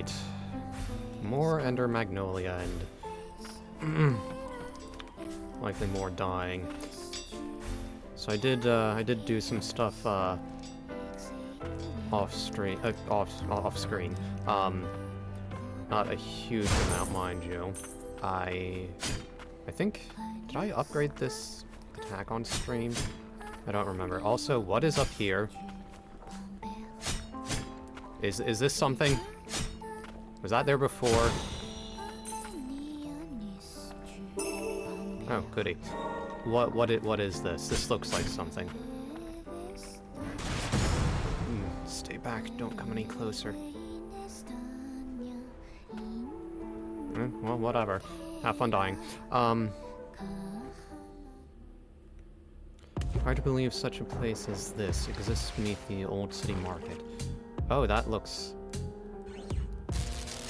Alright. More Ender Magnolia and... likely more dying. So I did do some stuff, off screen. Not a huge amount, mind you. I think... Did I upgrade this attack on stream? I don't remember. Also, what is up here? Is this something? Was that there before? Oh, goody. What is this? This looks like something. Stay back, don't come any closer. Well, whatever. Have fun dying. Hard to believe such a place as this exists beneath the old city market. Oh, that looks...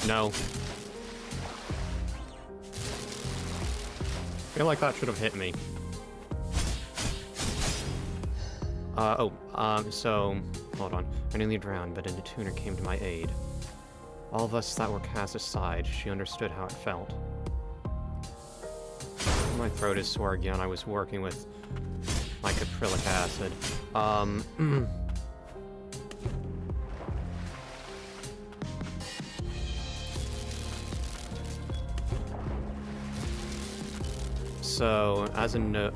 No. I feel like that should have hit me. So... Hold on. I nearly drowned, but a tuner came to my aid. All of us that were cast aside, she understood how it felt. My throat is sore again. I was working with like acrylic acid. So, as a note,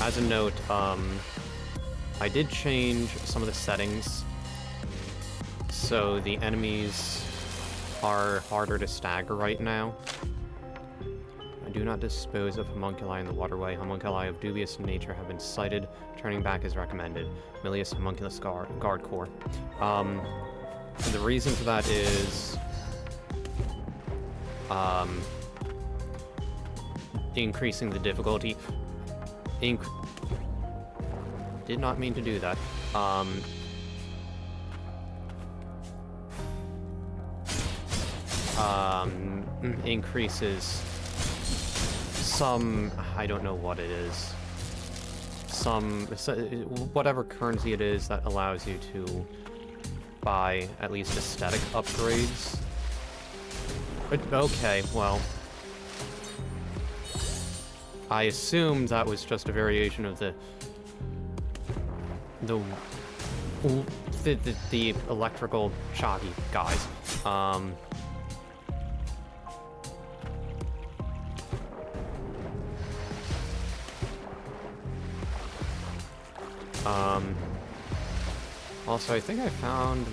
as a note, I did change some of the settings, so the enemies are harder to stagger right now. I do not dispose of homunculi in the waterway. Homunculi of dubious nature have been sighted. Turning back is recommended. Milius Homunculus Guard Corps. The reason for that is... increasing the difficulty. Did not mean to do that. Increases some, I don't know what it is. Whatever currency it is that allows you to buy at least aesthetic upgrades. But, okay, well. I assumed that was just a variation of the electrical shocky guys. Also, I think I found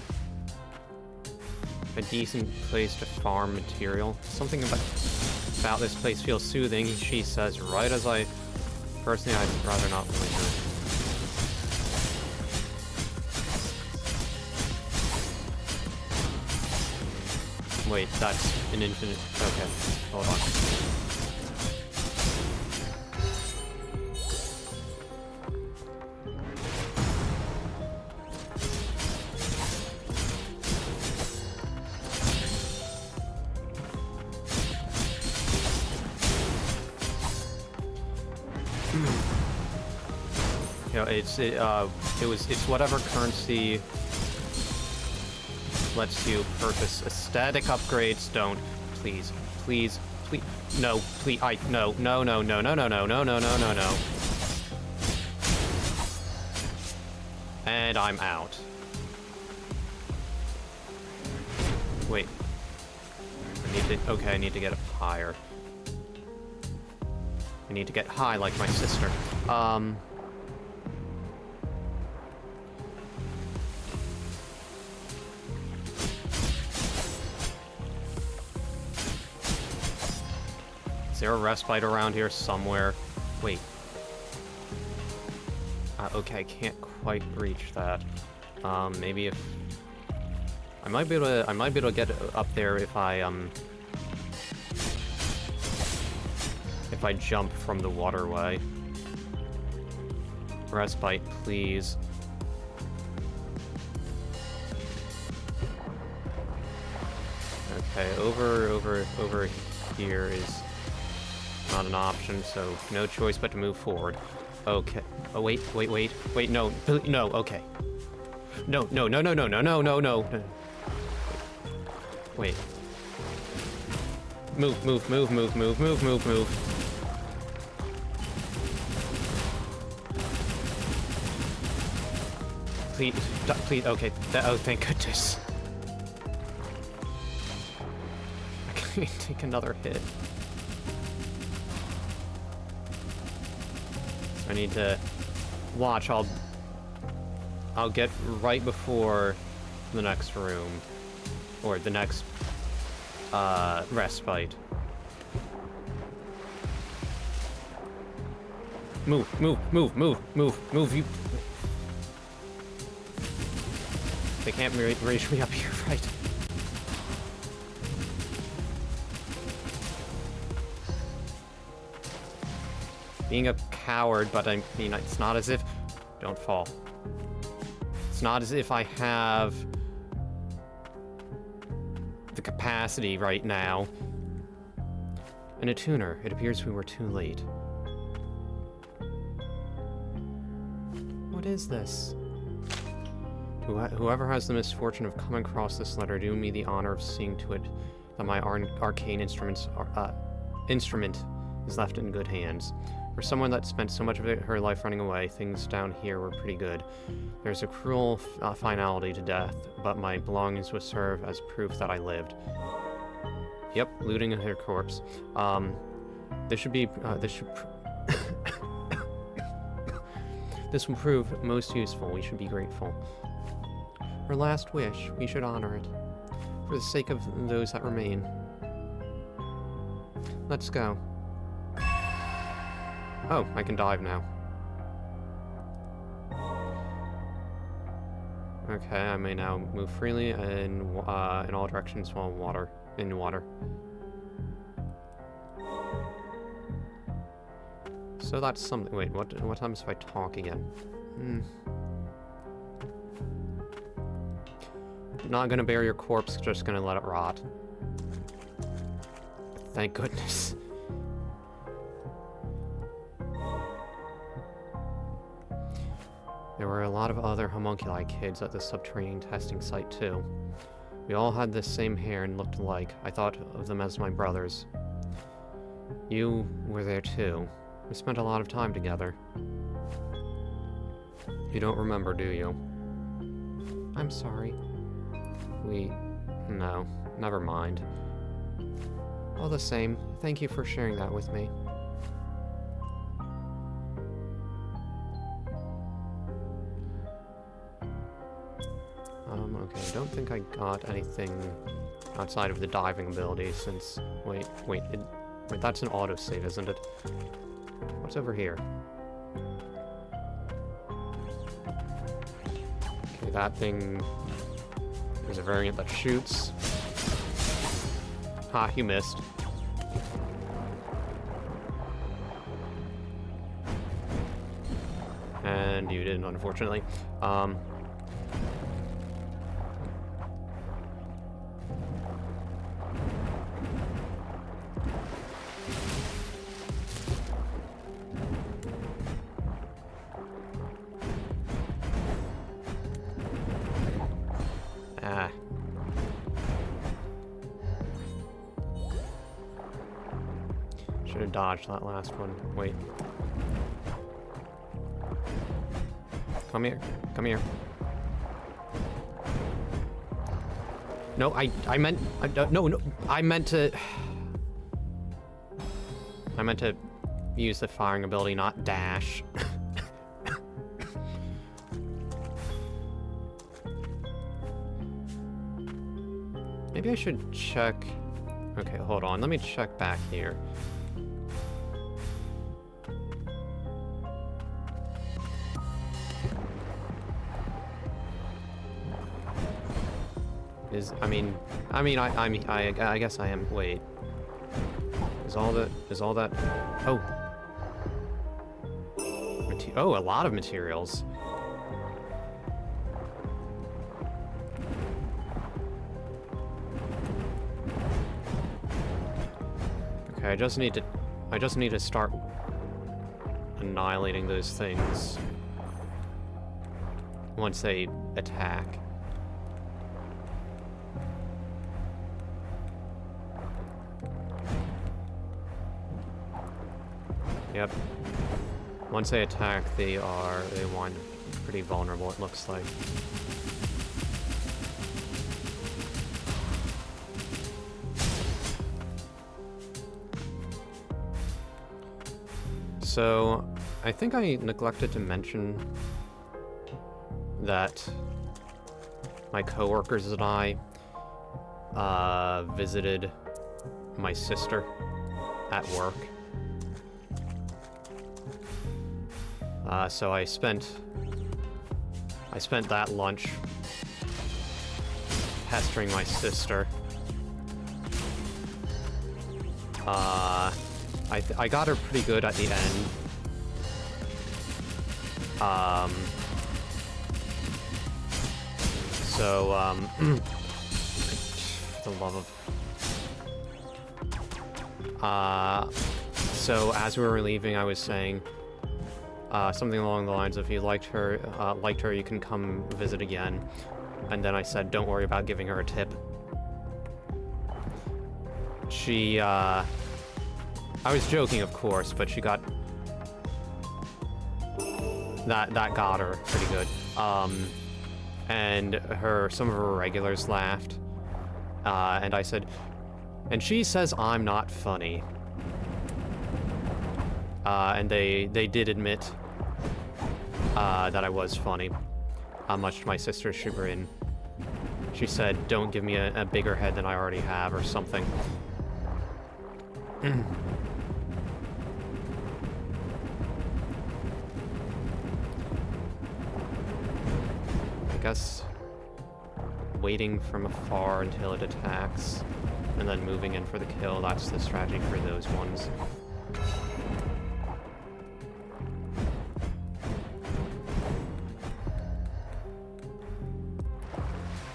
a decent place to farm material. Something about this place feels soothing, she says, right as I... Personally, I'd rather not linger. Wait, that's an infinite... Okay, hold on. You know, it's whatever currency lets you purchase aesthetic upgrades. Don't, please, no, please, no. And I'm out. Wait. I need to get up higher. I need to get high like my sister. Is there a respite around here somewhere? Wait. Okay, I can't quite reach that. Maybe if... I might be able to get up there if I jump from the waterway. Respite, please. Okay, over here is not an option, so no choice but to move forward. Okay. Oh, wait, no, okay. No, no, no, no, no, no, no, no, no. Wait. Move, move, move, move, move, move, move, move. Please, please, okay. Oh, thank goodness. I can't take another hit. So I need to watch. I'll get right before the next room, or the next respite. Move, move, move, move, move, move, you. They can't reach me up here, right? Being a coward, but I mean, it's not as if... Don't fall. It's not as if I have the capacity right now. And a tuner. It appears we were too late. What is this? Whoever has the misfortune of coming across this letter, do me the honor of seeing to it that my arcane instrument is left in good hands. For someone that spent so much of her life running away, things down here were pretty good. There's a cruel finality to death, but my belongings would serve as proof that I lived. Yep, looting her corpse. This will prove most useful. We should be grateful. Her last wish, we should honor it, for the sake of those that remain. Let's go. Oh, I can dive now. Okay, I may now move freely in all directions while in water. So that's something. Wait, what happens if I talk again? Not gonna bury your corpse, just gonna let it rot. Thank goodness. There were a lot of other homunculi kids at the subterranean testing site too. We all had the same hair and looked alike. I thought of them as my brothers. You were there too. We spent a lot of time together. You don't remember, do you? I'm sorry. No, never mind. All the same, thank you for sharing that with me. Okay, I don't think I got anything outside of the diving ability since... Wait, that's an autosave, isn't it? What's over here? Okay, that thing is a variant that shoots. Ha, you missed. And you didn't, unfortunately. Should have dodged that last one. Wait. Come here. Come here. No, I meant... no, I meant to... I meant to use the firing ability, not dash. Maybe I should check... Okay, hold on. Let me check back here. I guess I am. Wait. Is all that? Oh. Oh, a lot of materials. Okay, I just need to start annihilating those things. once they attack. Yep. Once they attack, they wind pretty vulnerable, it looks like. So, I think I neglected to mention that my coworkers and I visited my sister at work. So I spent that lunch pestering my sister. I got her pretty good at the end. For the love of... so as we were leaving, I was saying something along the lines of, if you liked her, you can come visit again. And then I said, don't worry about giving her a tip. She, I was joking, of course, but she got... That got her pretty good. And some of her regulars laughed. And I said, and she says I'm not funny. And they did admit that I was funny, much to my sister's chagrin. She said, don't give me a bigger head than I already have, or something. I guess waiting from afar until it attacks, and then moving in for the kill, that's the strategy for those ones.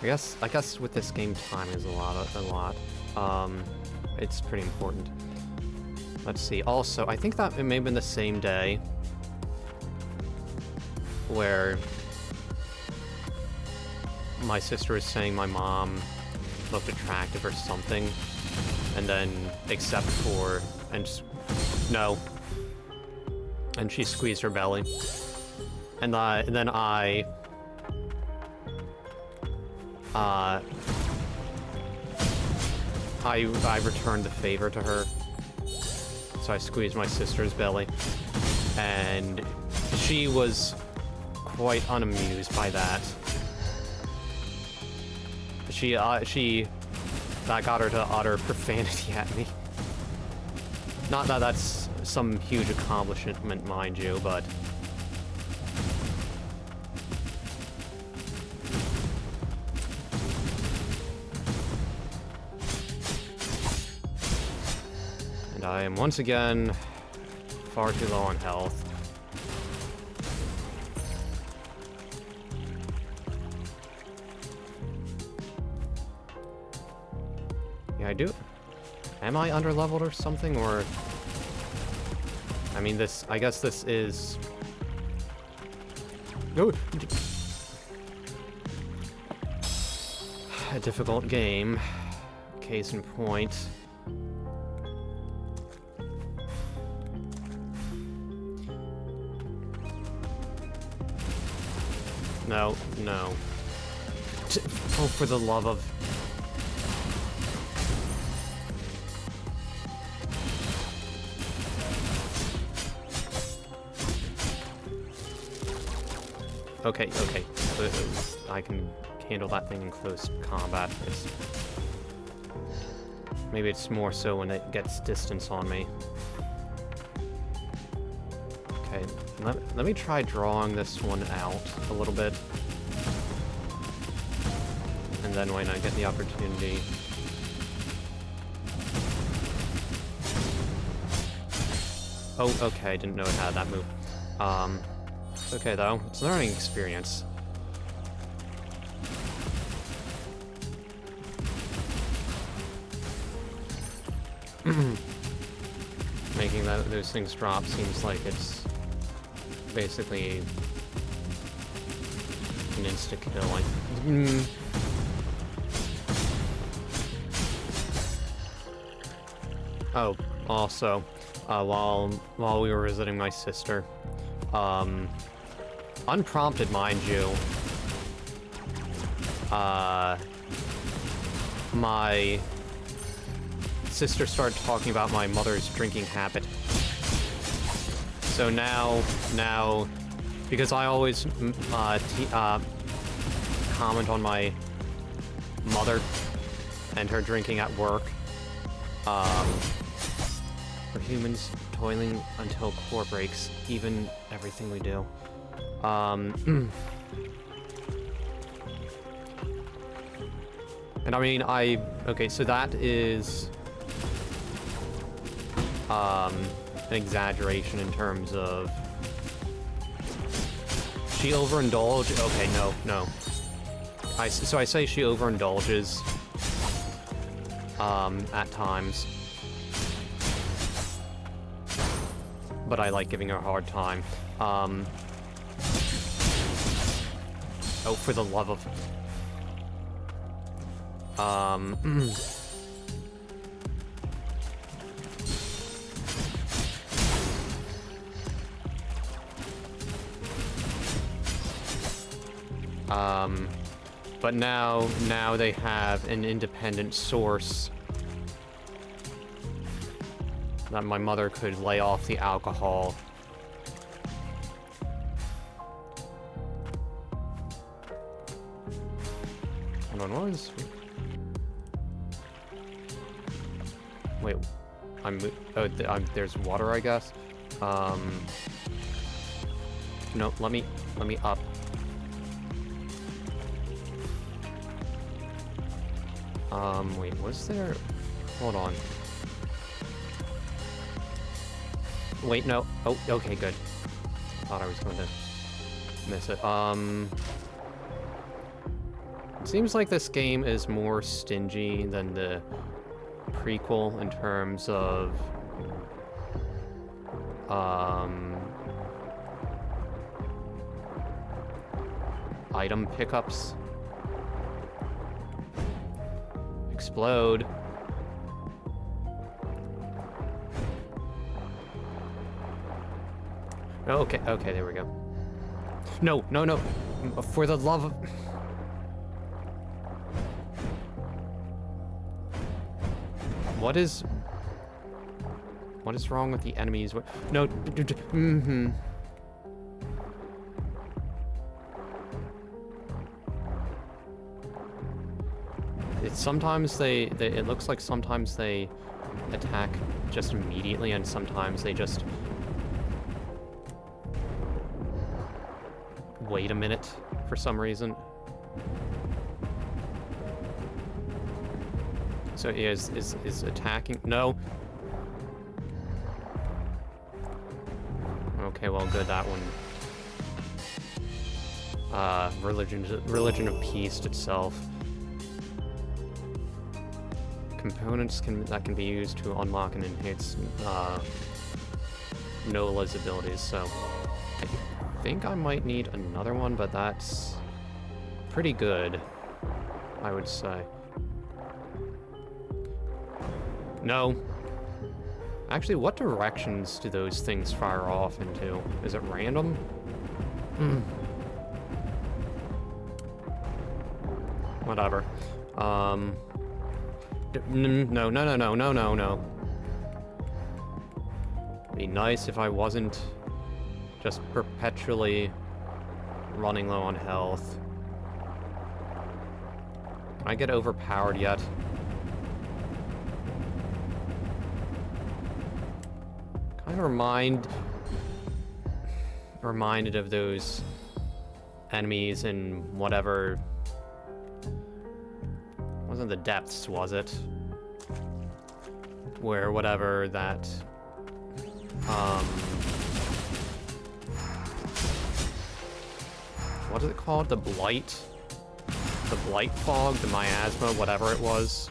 I guess with this game, time is a lot. It's pretty important. Let's see. Also, I think that it may have been the same day where my sister was saying my mom looked attractive or something, and then except for no, and she squeezed her belly, and then I returned the favor to her. So I squeezed my sister's belly, and she was quite unamused by that. That got her to utter profanity at me. Not that that's some huge accomplishment, mind you, but... And I am once again far too low on health. Yeah, I do. Am I underleveled or something, or... I mean, I guess this is... a difficult game. Case in point. No. Oh, for the love of... Okay. I can handle that thing in close combat. Maybe it's more so when it gets distance on me. Okay, let me try drawing this one out a little bit. And then when I get the opportunity... Oh, okay, I didn't know it had that move. Okay, though. It's a learning experience. Making those things drop seems like it's basically an insta-kill. Oh, also, while we were visiting my sister, unprompted, mind you, my sister started talking about my mother's drinking habit. So now, because I always comment on my mother and her drinking at work, for humans, toiling until core breaks, even everything we do. And I mean, okay, so that is, an exaggeration in terms of, she overindulged, okay, no. So I say she overindulges, at times. But I like giving her a hard time. Oh, for the love of... But now they have an independent source that my mother could lay off the alcohol. Hold on, what was... Wait, there's water, I guess. No, let me up. Wait, was there... Hold on. Wait, no. Oh, okay, good. Thought I was going to miss it. It seems like this game is more stingy than the prequel in terms of, item pickups. Explode. Oh, okay, there we go. No. For the love of... What is wrong with the enemies? No, Sometimes it looks like sometimes they attack just immediately, and sometimes they just wait a minute for some reason. So yeah, is attacking? No. Okay, well, good, that one. Religion of Peace itself. Components that can be used to unlock and enhance Nola's abilities, so I think I might need another one, but that's pretty good, I would say. No. Actually, what directions do those things fire off into? Is it random? Whatever. No. It'd be nice if I wasn't just perpetually running low on health. Can I get overpowered yet? Kind of reminded of those enemies in whatever... Wasn't the depths, was it? Where whatever that... what is it called? The blight? The blight fog? The miasma? Whatever it was.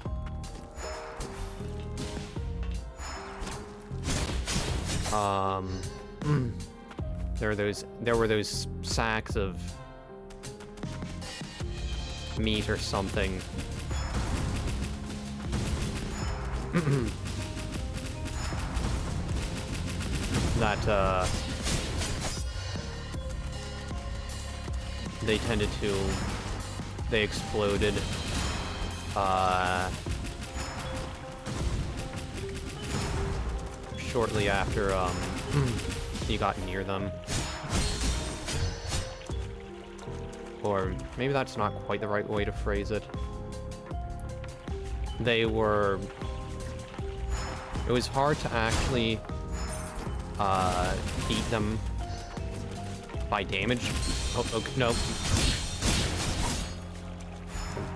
There were those sacks of meat or something. That, they tended to... They exploded, shortly after, you got near them. Or maybe that's not quite the right way to phrase it. They were... It was hard to actually, beat them by damage. Oh, okay, no.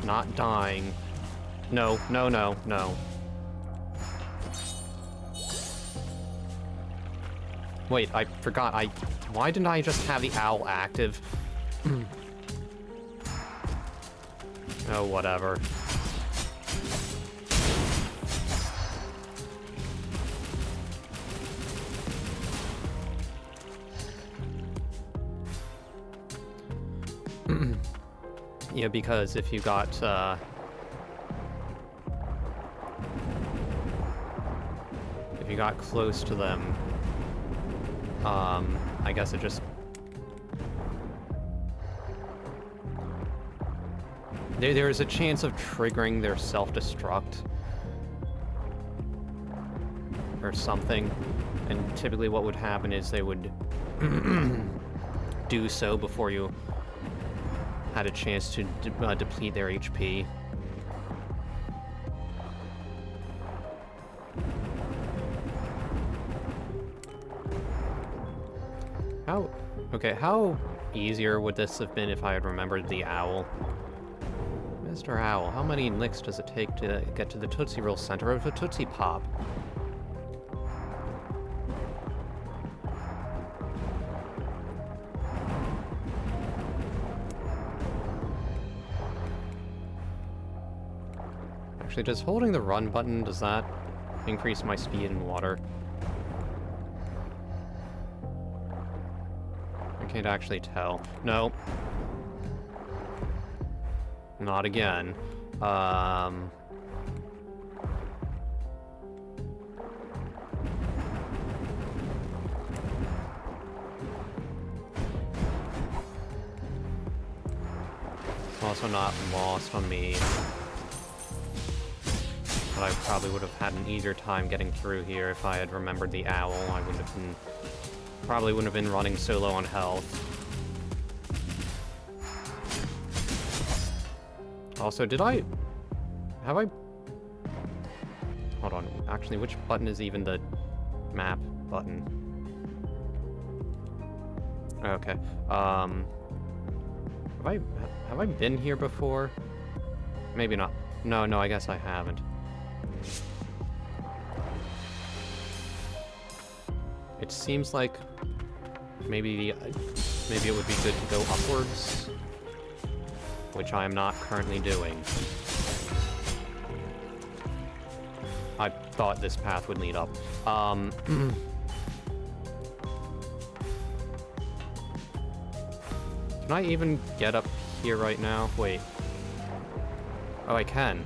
Not dying. No, no, no, no. Wait, I forgot, why didn't I just have the owl active? Oh, whatever. Yeah, because if you got, if you got close to them, I guess it just... There's a chance of triggering their self-destruct. Or something. And typically what would happen is they would do so before you had a chance to deplete their HP. Okay, how easier would this have been if I had remembered the owl? Mr. Owl, how many licks does it take to get to the Tootsie Roll center of a Tootsie Pop? Actually, does holding the run button, does that increase my speed in water? I can't actually tell. No. Not again. It's also not lost on me. But I probably would have had an easier time getting through here if I had remembered the owl. I would have been... Probably wouldn't have been running so low on health. Also, have I... Hold on, actually, which button is even the map button? Okay, have I been here before? Maybe not. No, I guess I haven't. It seems like maybe it would be good to go upwards, which I am not currently doing. I thought this path would lead up. Can I even get up here right now? Wait. Oh, I can.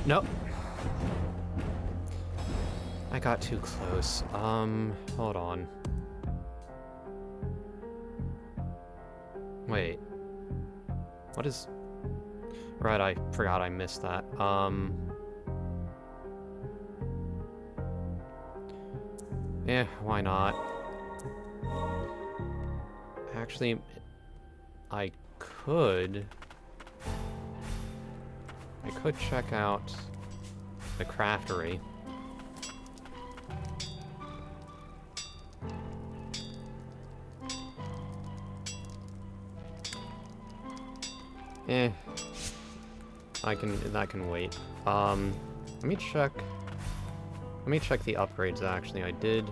Nope. I got too close. Hold on. Wait. What is... Right, I forgot I missed that. Yeah, why not? Actually, I could check out the craftery. That can wait. Let me check the upgrades, actually. I did,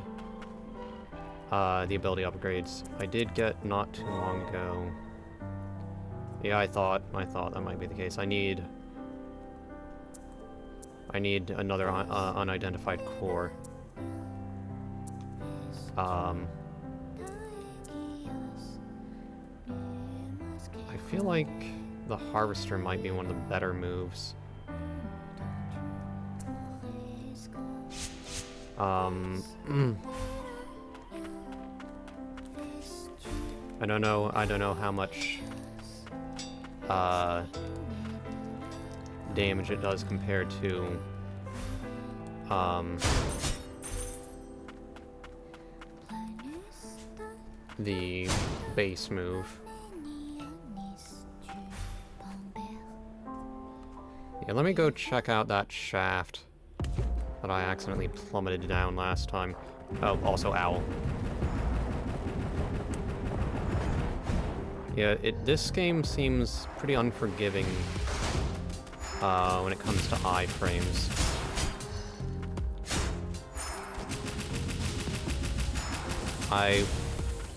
the ability upgrades. I did get not too long ago. Yeah, I thought that might be the case. I need another unidentified core. I feel like the Harvester might be one of the better moves. I don't know how much damage it does compared to the base move. Yeah, let me go check out that shaft that I accidentally plummeted down last time. Oh, also owl. Yeah, this game seems pretty unforgiving when it comes to iframes. I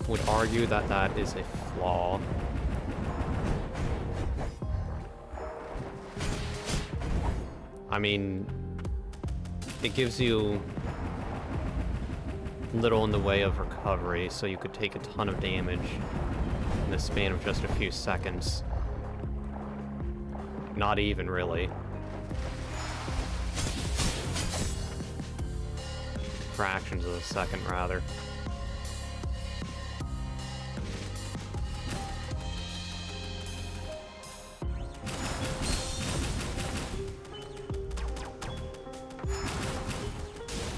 would argue that that is a flaw. I mean, it gives you little in the way of recovery, so you could take a ton of damage in the span of just a few seconds. Not even, really. Fractions of a second, rather.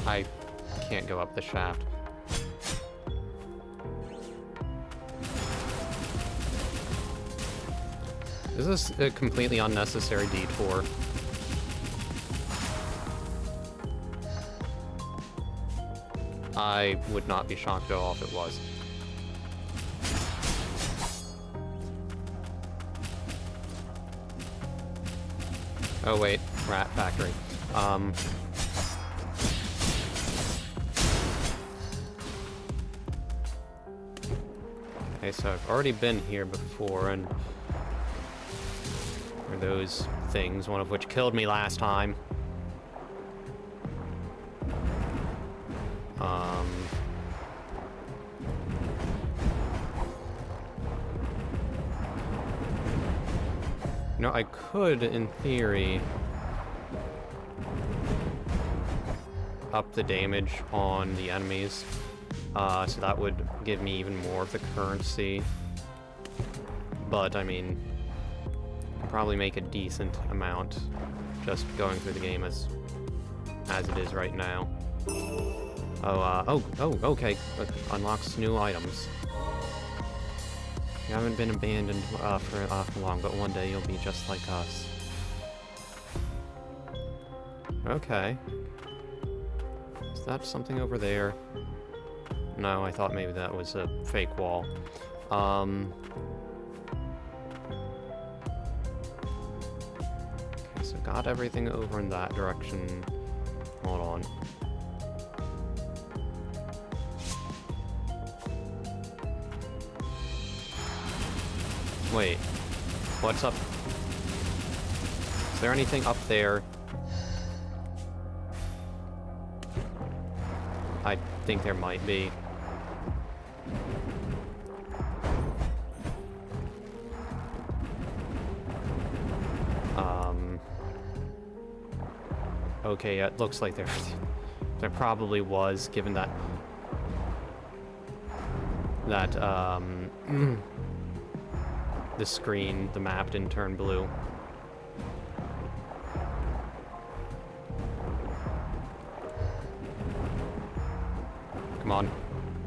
I can't go up the shaft. Is this a completely unnecessary detour? I would not be shocked at all if it was. Oh wait, rat factory. Okay, so I've already been here before, and there are those things, one of which killed me last time. You know, I could, in theory, up the damage on the enemies. So that would give me even more of the currency. But, I mean, I can probably make a decent amount just going through the game as it is right now. Oh, okay. Unlocks new items. You haven't been abandoned for long, but one day you'll be just like us. Okay. Is that something over there? No, I thought maybe that was a fake wall. Okay, so got everything over in that direction. Hold on. Wait, what's up? Is there anything up there? I think there might be. Okay, it looks like there probably was, given that the screen, the map didn't turn blue. Come on,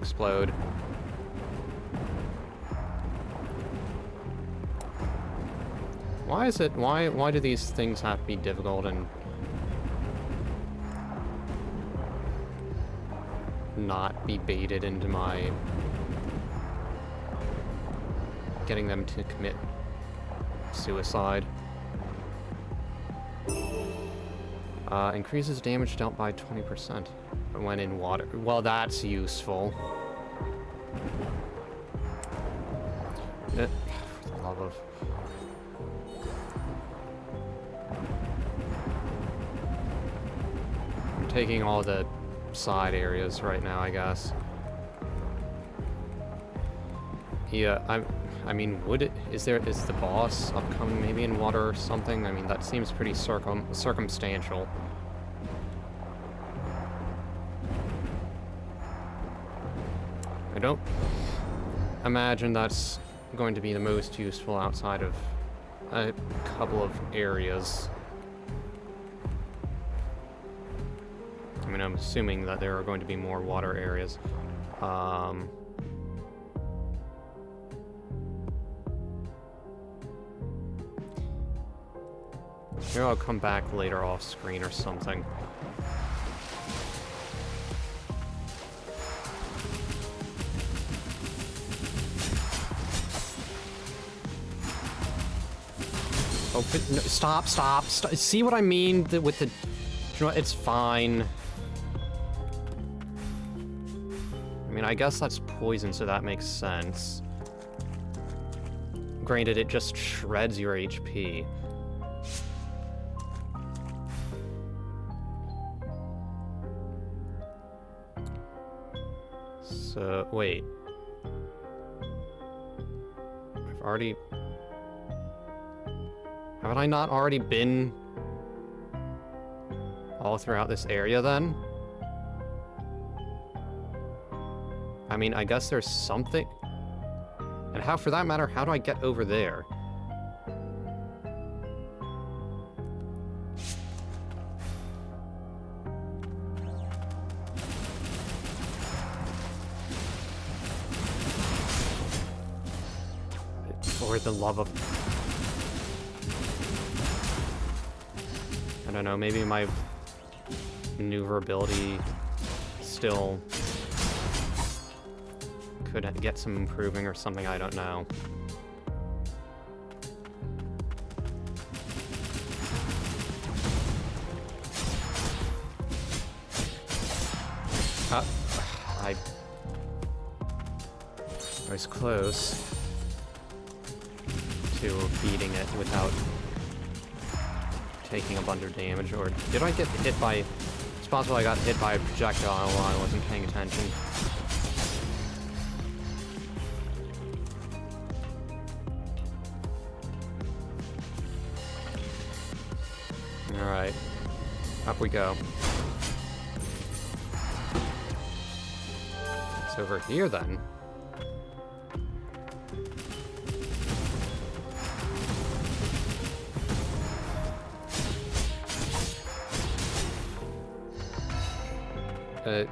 explode. Why do these things have to be difficult and not be baited into my getting them to commit suicide? Increases damage dealt by 20% when in water. Well, that's useful. For the love of... I'm taking all the side areas right now, I guess. Yeah, I mean, is the boss upcoming maybe in water or something? I mean, that seems pretty circumstantial. I don't imagine that's going to be the most useful outside of a couple of areas. I mean, I'm assuming that there are going to be more water areas. Maybe I'll come back later off screen or something. Oh, but no, stop. See what I mean with the... You know what, it's fine. I mean, I guess that's poison, so that makes sense. Granted, it just shreds your HP. So, wait. I've already... Haven't I not already been all throughout this area, then? I mean, I guess there's something... And how, for that matter, how do I get over there? For the love of... I don't know, maybe my maneuverability still could get some improving or something, I don't know. I was close to beating it without taking a bunch of damage, or did I get hit by... It's possible I got hit by a projectile while I wasn't paying attention. Alright, up we go. It's over here then.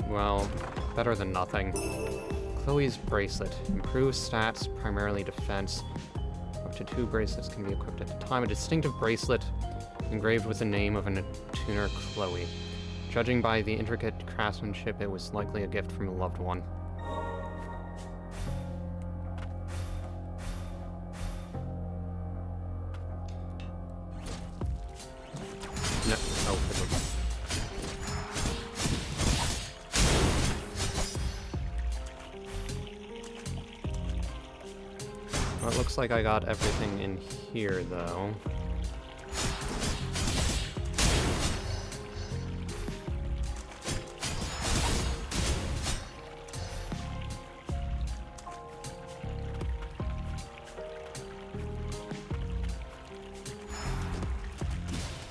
Well, better than nothing. Chloe's bracelet. Improves stats, primarily defense. Up to 2 bracelets can be equipped at a time. A distinctive bracelet engraved with the name of an attuner, Chloe. Judging by the intricate craftsmanship, it was likely a gift from a loved one. No. Oh, well, it looks like I got everything in here, though.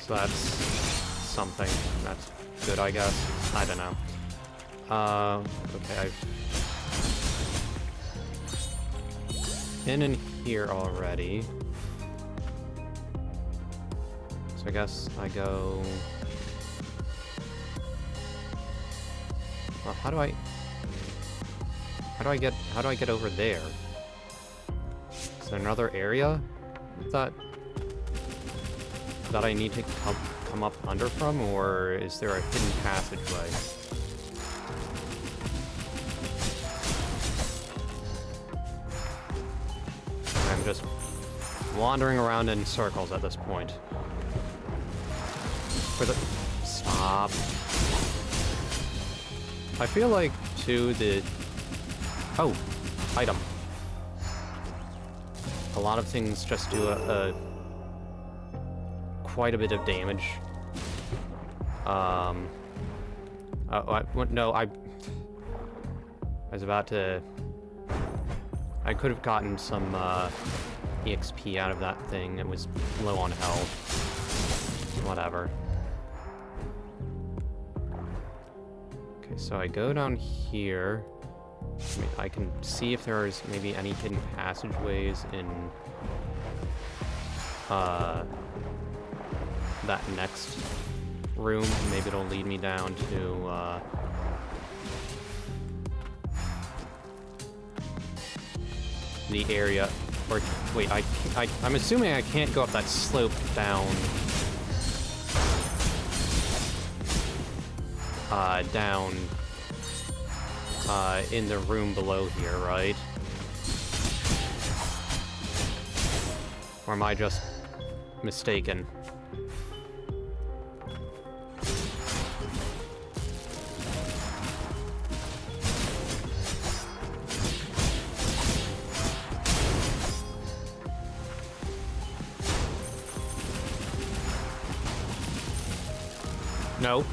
So that's something. That's good, I guess. I don't know. Okay, I've been in here already. So I guess I go... Well, how do I get over there? Is there another area that I need to come up under from, or is there a hidden passageway? I'm just wandering around in circles at this point. Stop. I feel like, too, oh, item. A lot of things just do quite a bit of damage. No, I was about to... I could have gotten some EXP out of that thing. It was low on health. Whatever. Okay, so I go down here. I can see if there's maybe any hidden passageways in that next room. Maybe it'll lead me down to the area. Or wait, I'm assuming I can't go up that slope down. In the room below here, right? Or am I just mistaken?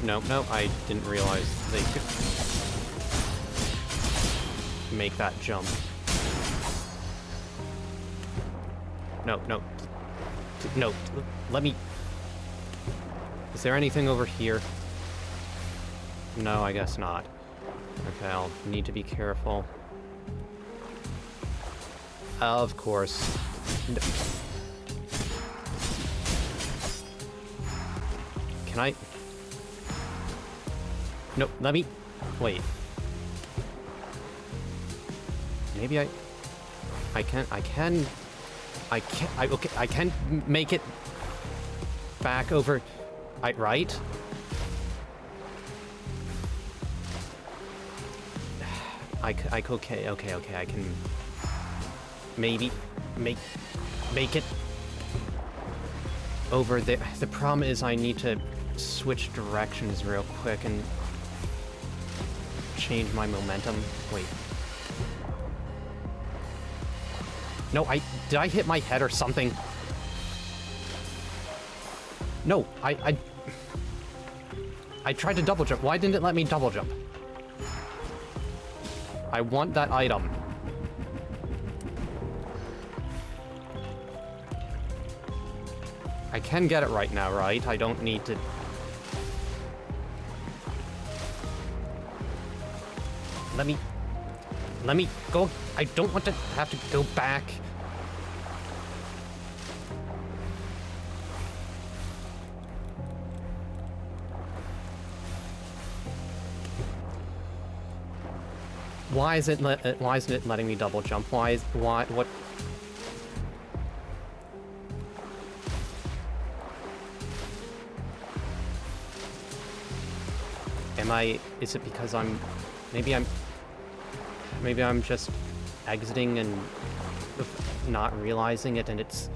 No, I didn't realize they could make that jump. No, let me... Is there anything over here? No, I guess not. Okay, I'll need to be careful. Of course. No. Can I... No, let me... Wait. Maybe I can make it back over... right? Okay, I can maybe make it over there. The problem is I need to switch directions real quick and change my momentum. Wait. No, did I hit my head or something? No, I tried to double jump. Why didn't it let me double jump? I want that item. I can get it right now, right? I don't need to... Let me go. I don't want to have to go back. Why isn't it letting me double jump? What? Is it because maybe I'm just exiting and not realizing it, and it's...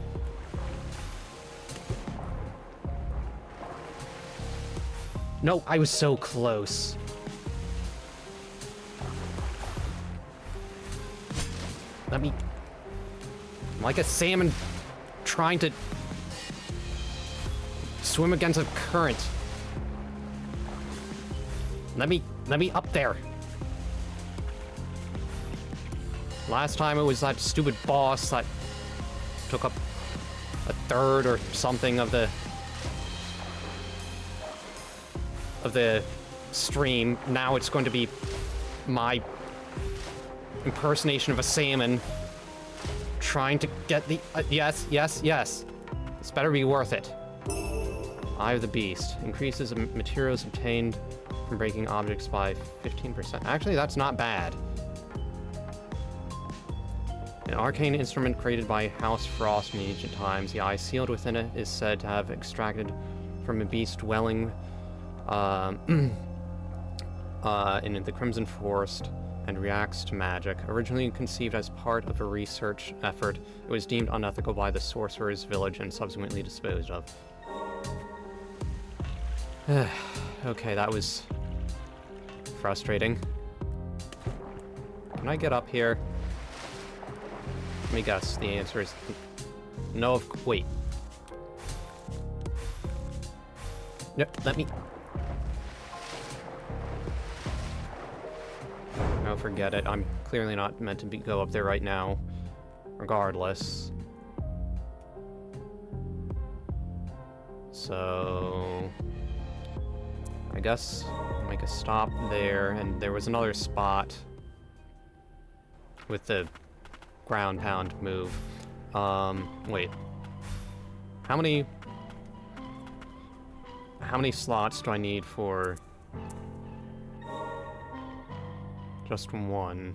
No, I was so close. I'm like a salmon trying to swim against a current. Let me up there. Last time it was that stupid boss that took up a third or something of the stream. Now it's going to be my impersonation of a salmon trying to get the... yes. This better be worth it. Eye of the Beast. Increases materials obtained from breaking objects by 15%. Actually, that's not bad. An arcane instrument created by House Frost in ancient times. The eye sealed within it is said to have extracted from a beast dwelling in the Crimson Forest and reacts to magic. Originally conceived as part of a research effort, it was deemed unethical by the sorcerer's village and subsequently disposed of. Okay, that was frustrating. Can I get up here? Let me guess. The answer is no. Wait. No, let me... forget it. I'm clearly not meant to go up there right now, regardless. So I guess I'll make a stop there, and there was another spot with the ground pound move. Wait. How many slots do I need for just one?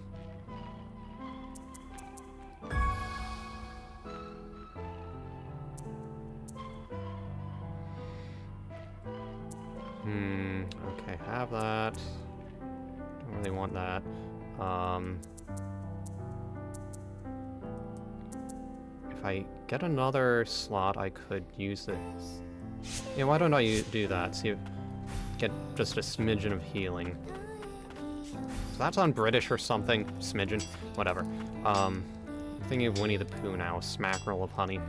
Okay, have that. Don't really want that. If I get another slot, I could use this. Yeah, why don't I do that? See if get just a smidgen of healing. So that's on British or something. Smidgen. Whatever. I'm thinking of Winnie the Pooh now. Smackerel of honey.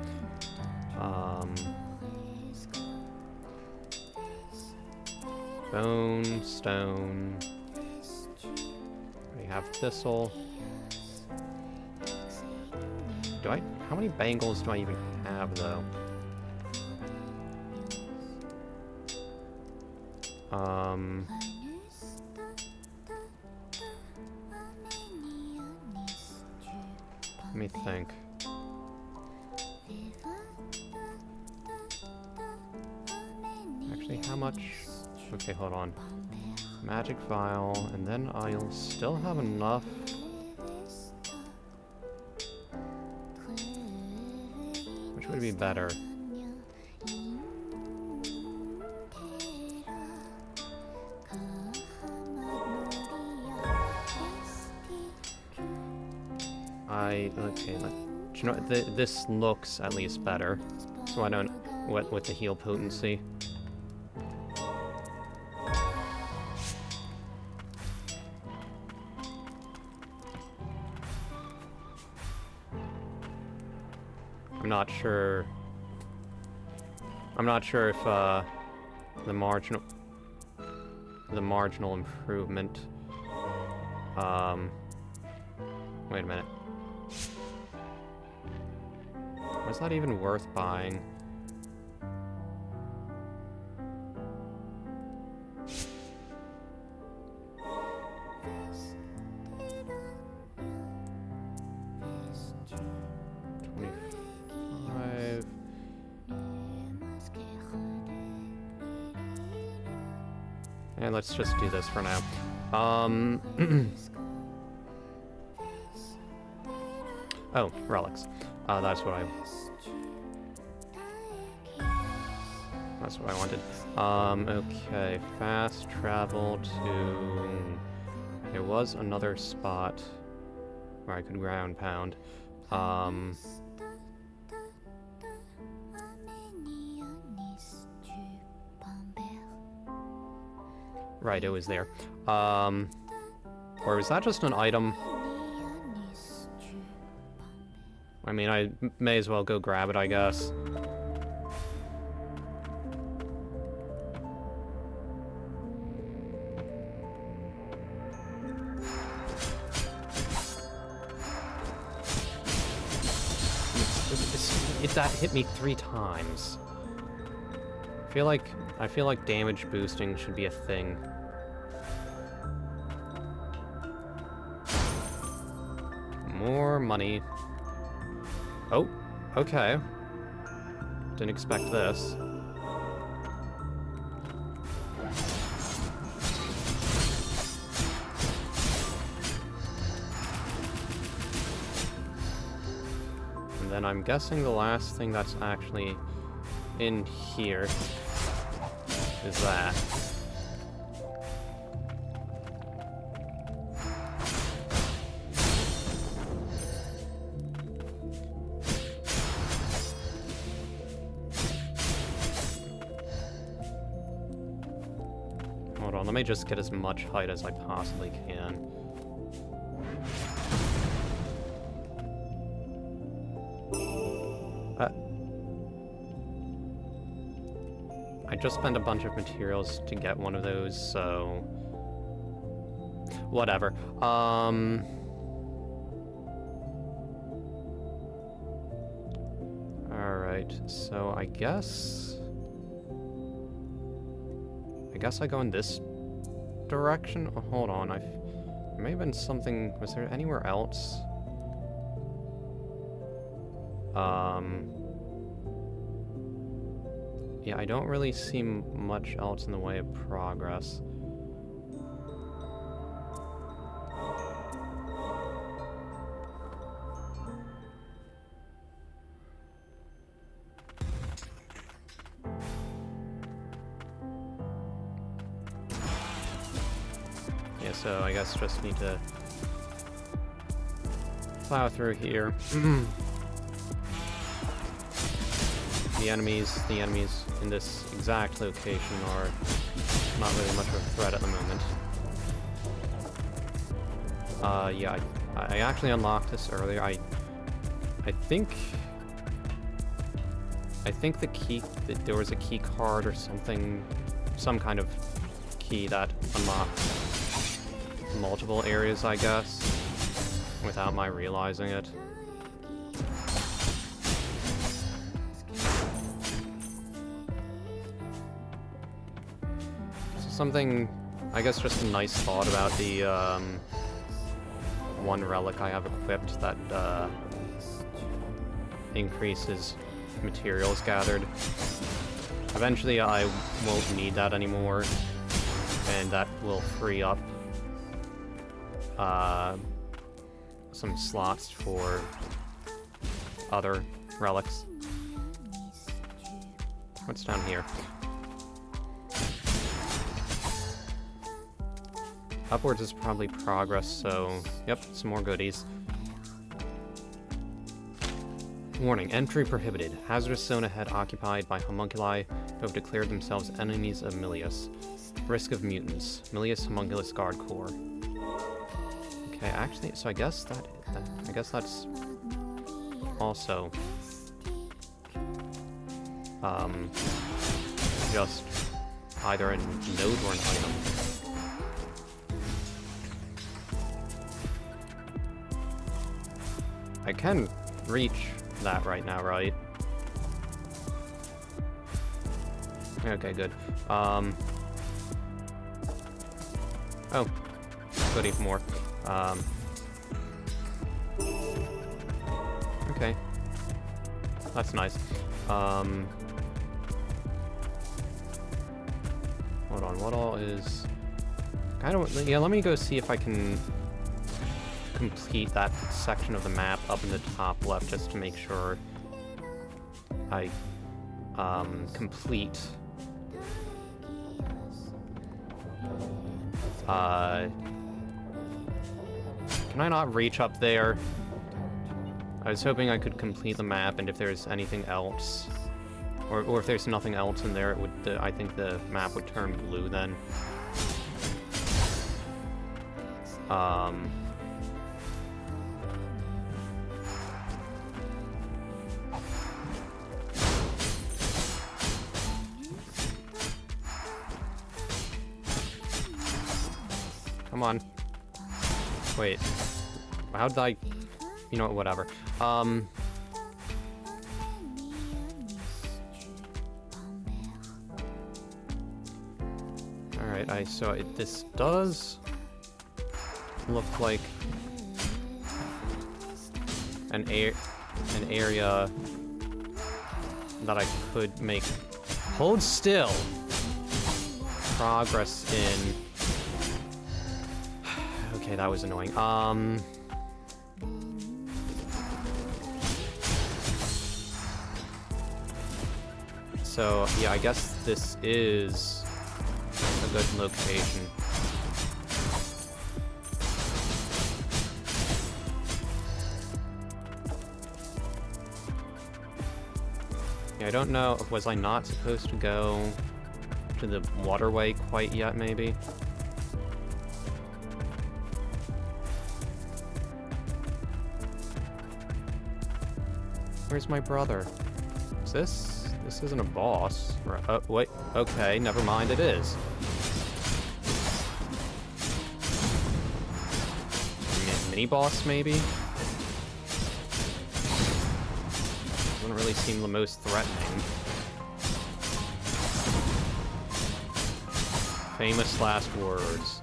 Bone, stone. We have thistle. How many bangles do I even have, though? Let me think. Actually, how much? Okay, hold on. Magic vial, and then I'll still have enough. Which would be better? Okay, do you know, this looks at least better. So I don't, with the heal potency. I'm not sure if the marginal improvement. Wait a minute. Was that even worth buying? And let's just do this for now. Oh, relics. That's what I wanted. Okay, fast travel to... There was another spot where I could ground pound. Right, it was there. Or was that just an item? I mean, I may as well go grab it, I guess. That hit me 3 times. I feel like damage boosting should be a thing. More money. Oh, okay. Didn't expect this. And then I'm guessing the last thing that's actually in here is that. Hold on, let me just get as much height as I possibly can. I just spent a bunch of materials to get one of those, so... Whatever. Alright, so I guess I go in this direction? Oh, hold on, there may have been something... Was there anywhere else? Yeah, I don't really see much else in the way of progress. Yeah, so I guess just need to plow through here. The enemies in this exact location are not really much of a threat at the moment. Yeah, I actually unlocked this earlier. I think the key, there was a key card or something, some kind of key that unlocked multiple areas, I guess, without my realizing it. Something, I guess, just a nice thought about the one relic I have equipped that increases materials gathered. Eventually I won't need that anymore, and that will free up some slots for other relics. What's down here? Upwards is probably progress, so yep, some more goodies. Warning, entry prohibited. Hazardous zone ahead occupied by homunculi who have declared themselves enemies of Milius. Risk of mutants. Milius homunculus guard corps. Okay, actually, so I guess that's also just either a node or an item. I can reach that right now, right? Okay, good. Oh, goody more. Okay. That's nice. Hold on, what all is... Yeah, let me go see if I can complete that section of the map up in the top left, just to make sure I complete can I not reach up there? I was hoping I could complete the map, and if there's anything else, or if there's nothing else in there, it would I think the map would turn blue then. Come on. Wait. How did I... You know what, whatever. Alright, so this does look like an area that I could make... Hold still! Progress in... Okay, that was annoying. So, yeah, I guess this is a good location. Yeah, I don't know, was I not supposed to go to the waterway quite yet, maybe? Where's my brother? Is this? This isn't a boss. Oh, wait. Okay, never mind, it is. mini-boss, maybe? Doesn't really seem the most threatening. Famous last words.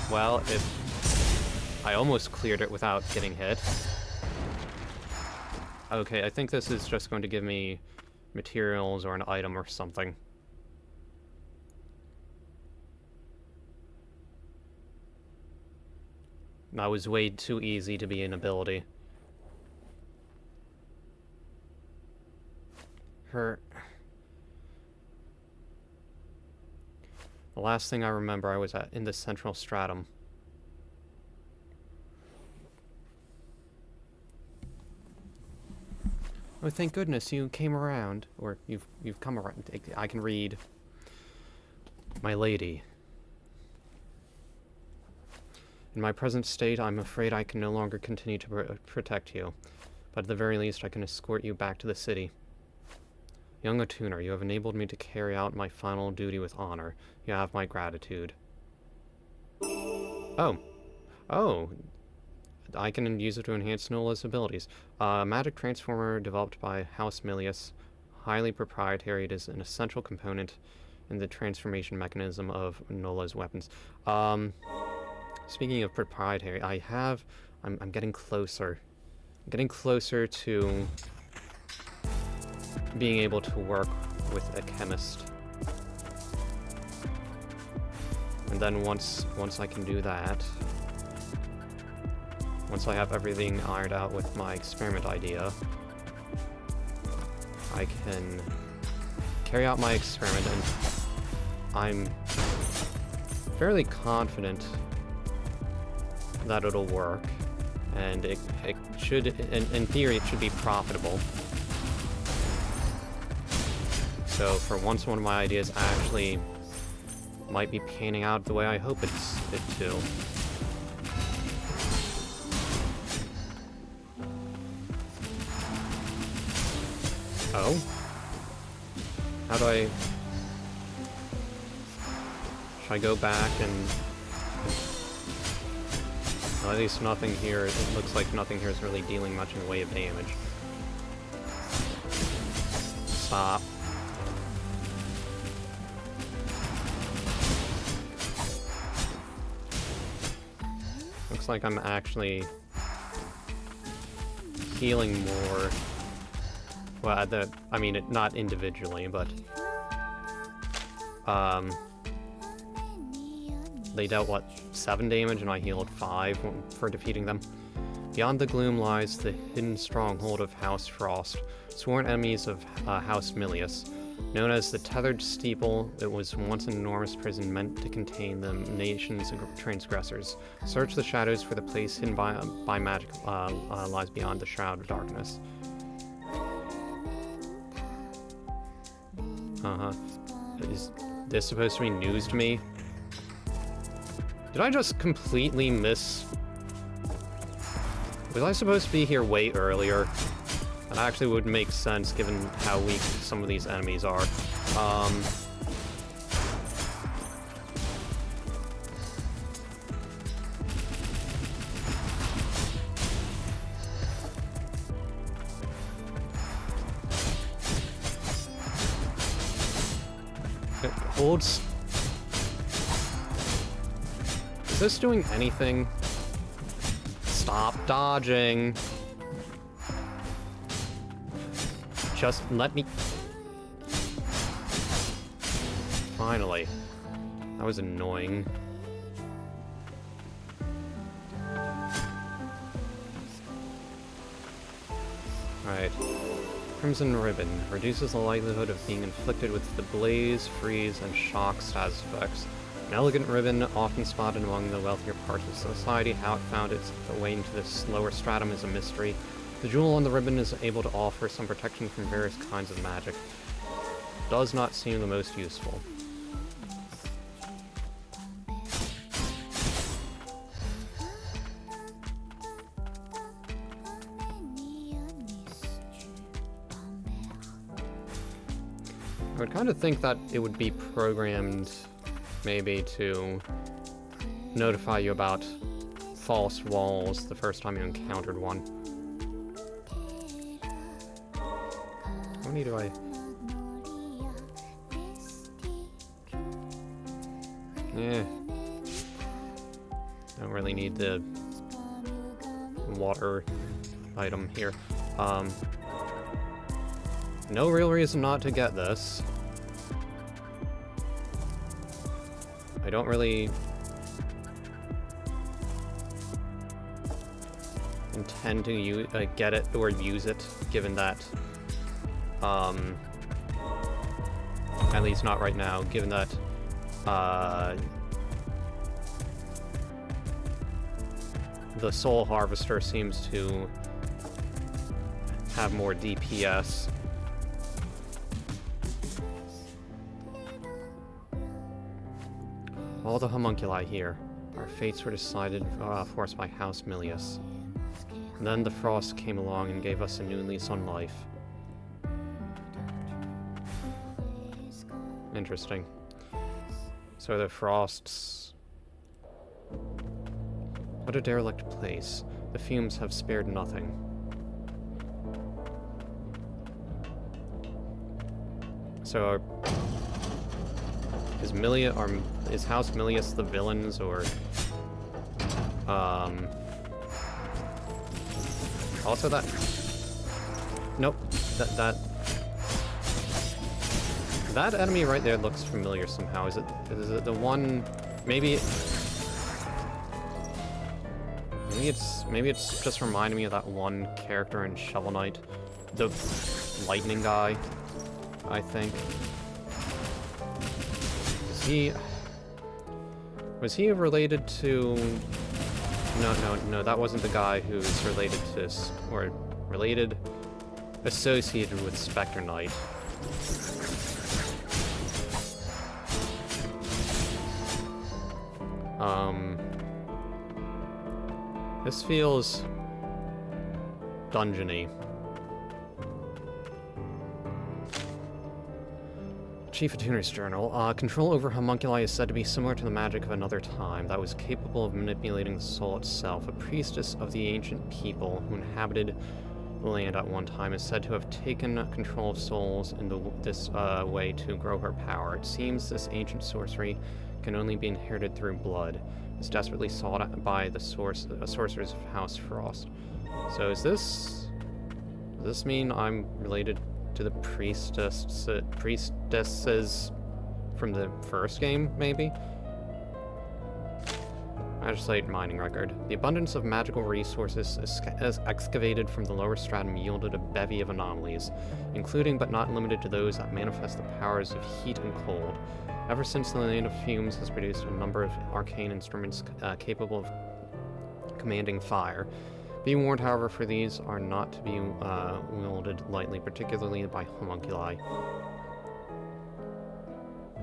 Well, I almost cleared it without getting hit. Okay, I think this is just going to give me materials or an item or something. That was way too easy to be an ability. The last thing I remember, I was in the central stratum. Oh, thank goodness you came around, or you've come around. I can read. My lady. In my present state, I'm afraid I can no longer continue to protect you, but at the very least, I can escort you back to the city. Young Attuner, you have enabled me to carry out my final duty with honor. You have my gratitude. Oh. Oh. I can use it to enhance Nola's abilities. Magic transformer developed by House Milius. Highly proprietary. It is an essential component in the transformation mechanism of Nola's weapons. Speaking of proprietary, I'm getting closer. I'm getting closer to being able to work with a chemist. And then once I can do that, once I have everything ironed out with my experiment idea, I can carry out my experiment, and I'm fairly confident that it'll work, and it should, in theory, it should be profitable. So for once, one of my ideas actually might be panning out the way I hope it to. Oh? How do I... Should I go back and... Well, at least nothing here, it looks like nothing here is really dealing much in the way of damage. Stop. Looks like I'm actually healing more. Well, I mean, not individually, but they dealt, what, 7 damage, and I healed 5 for defeating them. Beyond the gloom lies the hidden stronghold of House Frost, sworn enemies of House Milius. Known as the Tethered Steeple, it was once an enormous prison meant to contain the nation's transgressors. Search the shadows for the place hidden by magic lies beyond the Shroud of Darkness. Is this supposed to be news to me? Did I just completely miss... Was I supposed to be here way earlier? That actually would make sense given how weak some of these enemies are. It holds... Is this doing anything? Stop dodging. Just let me... Finally. That was annoying. Alright. Crimson Ribbon. Reduces the likelihood of being inflicted with the blaze, freeze, and shock status effects. An elegant ribbon, often spotted among the wealthier parts of society. How it found its way into this lower stratum is a mystery. The jewel on the ribbon is able to offer some protection from various kinds of magic. Does not seem the most useful. I would kind of think that it would be programmed maybe to notify you about false walls the first time you encountered one. How many do I... Yeah. Don't really need the water item here. No real reason not to get this. I don't really intend to get it or use it, given that, at least not right now, given that, the Soul Harvester seems to have more DPS. All the homunculi here. Our fates were decided for us by House Milius. And then the frost came along and gave us a new lease on life. Interesting. So the frosts... What a derelict place. The fumes have spared nothing. So is House Milius the villains, or also that... Nope. That enemy right there looks familiar somehow. Is it the one... Maybe it's just reminding me of that one character in Shovel Knight. The lightning guy, I think. Was he related to... No, that wasn't the guy who's related to... or related... associated with Spectre Knight. This feels... dungeony. Chief Attuner's Journal. Control over homunculi is said to be similar to the magic of another time that was capable of manipulating the soul itself. A priestess of the ancient people who inhabited the land at one time is said to have taken control of souls in this way to grow her power. It seems this ancient sorcery can only be inherited through blood. It's desperately sought by the sorcerers of House Frost. So does this mean I'm related to the priestesses from the first game, maybe? Magistrate mining record. The abundance of magical resources excavated from the lower stratum yielded a bevy of anomalies, including but not limited to those that manifest the powers of heat and cold. Ever since the Land of Fumes has produced a number of arcane instruments capable of commanding fire. Be warned, however, for these are not to be wielded lightly, particularly by homunculi.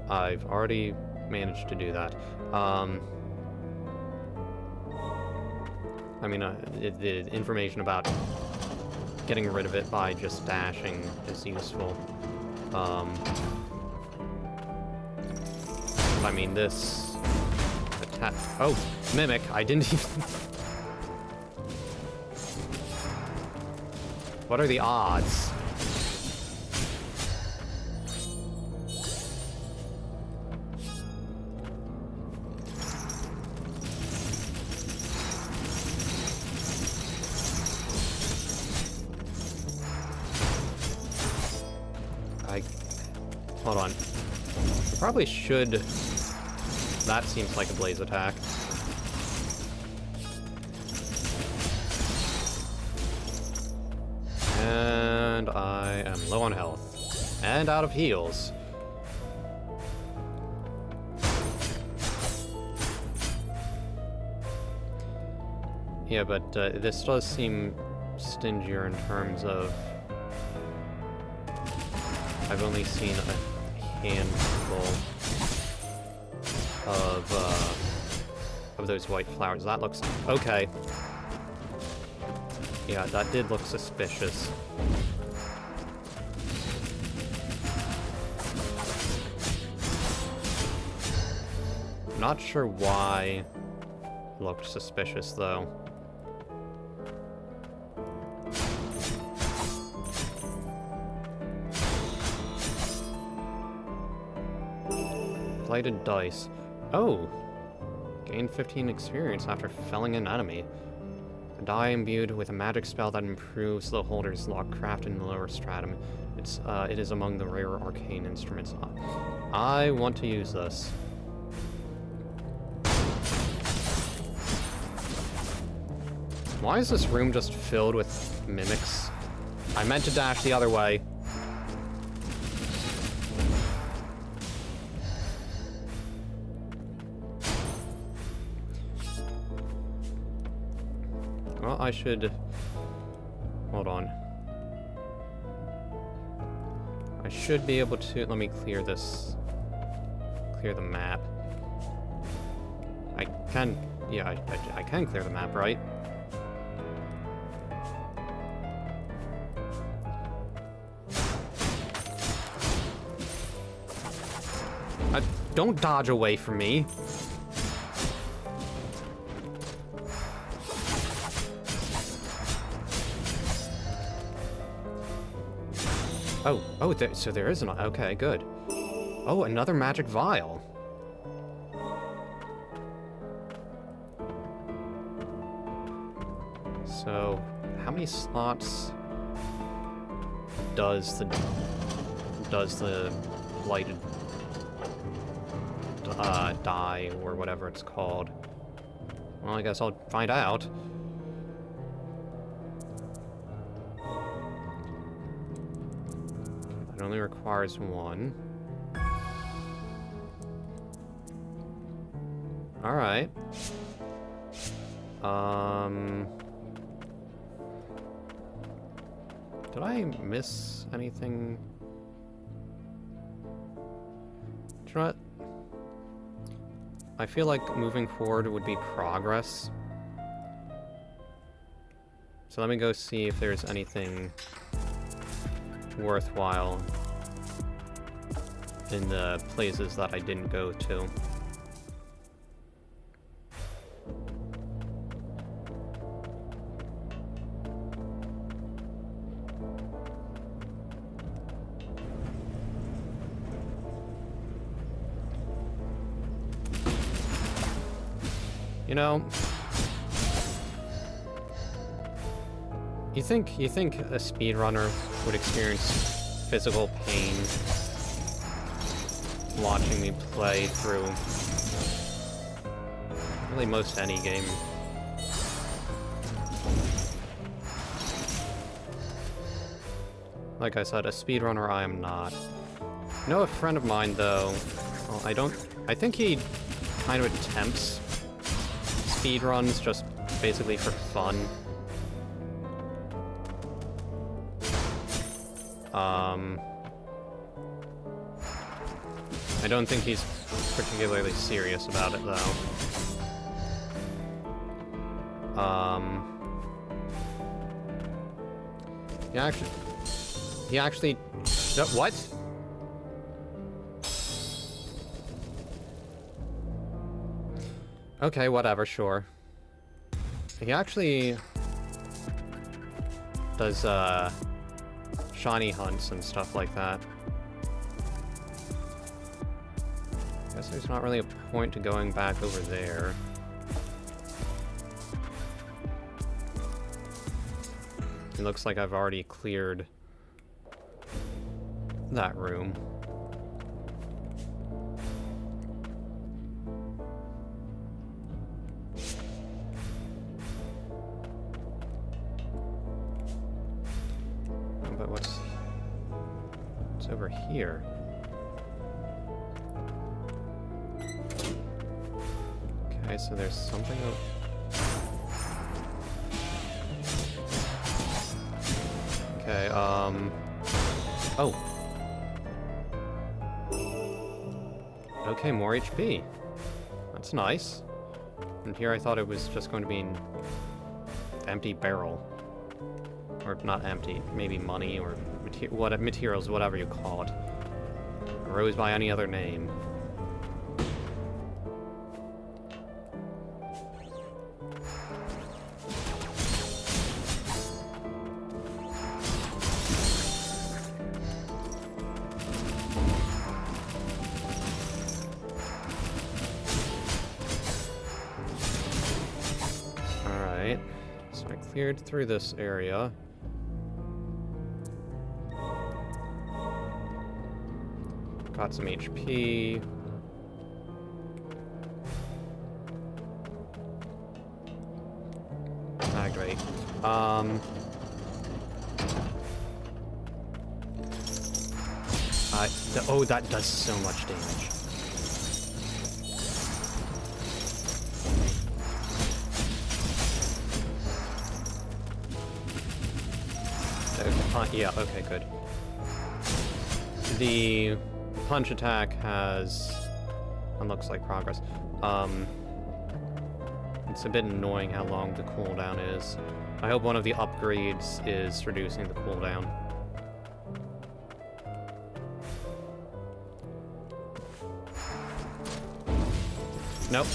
I've already managed to do that. I mean, the information about getting rid of it by just dashing is useful. I mean, this attack... Oh, Mimic! I didn't even... What are the odds? Hold on. I probably should... That seems like a blaze attack. And I am low on health. And out of heals. Yeah, but this does seem stingier in terms of... I've only seen a handful of those white flowers. That looks... Okay. Yeah, that did look suspicious. Not sure why it looked suspicious, though. Blighted dice. Oh! Gain 15 experience after felling an enemy. A die imbued with a magic spell that improves the holder's luck, crafted in the lower stratum. It is among the rare arcane instruments. I want to use this. Why is this room just filled with mimics? I meant to dash the other way. Well, I should... Hold on. I should be able to... Let me clear this... Clear the map. I can... Yeah, I can clear the map, right? Don't dodge away from me. Oh, so there is an... Okay, good. Oh, another magic vial. So, how many slots does the blighted die, or whatever it's called? Well, I guess I'll find out. It only requires one. Alright. Did I miss anything? Do you know what? I feel like moving forward would be progress. So let me go see if there's anything worthwhile in the places that I didn't go to. You know, you think a speedrunner would experience physical pain watching me play through really most any game? Like I said, a speedrunner I am not. I know a friend of mine, though, well, I think he kind of attempts speedruns just basically for fun. I don't think he's particularly serious about it, though. He actually... No, what? Okay, whatever, sure. He actually does, shiny hunts and stuff like that. Guess there's not really a point to going back over there. It looks like I've already cleared that room. But what's over here? Okay, so there's something okay, oh. Okay, more HP. That's nice. And here I thought it was just going to be an empty barrel. Or not empty, maybe money or materials, whatever you call it. Or goes by any other name. cleared through this area. Got some HP. Ah, great. Oh, that does so much damage. Yeah, okay, good. The punch attack has... looks like progress. It's a bit annoying how long the cooldown is. I hope one of the upgrades is reducing the cooldown. Nope,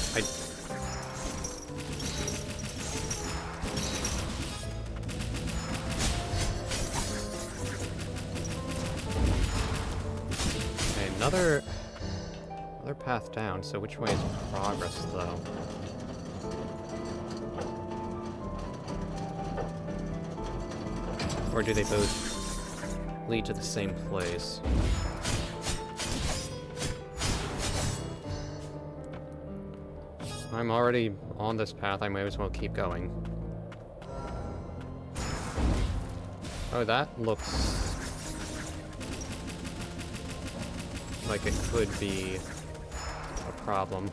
Okay, another path down, so which way is progress, though? Or do they both lead to the same place? I'm already on this path, I might as well keep going. Oh, that looks like it could be a problem.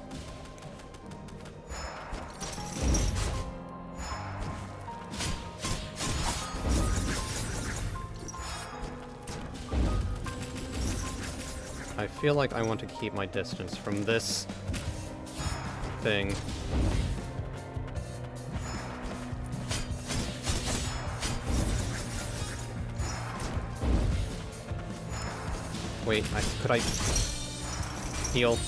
I feel like I want to keep my distance from this thing. Wait, could I heal?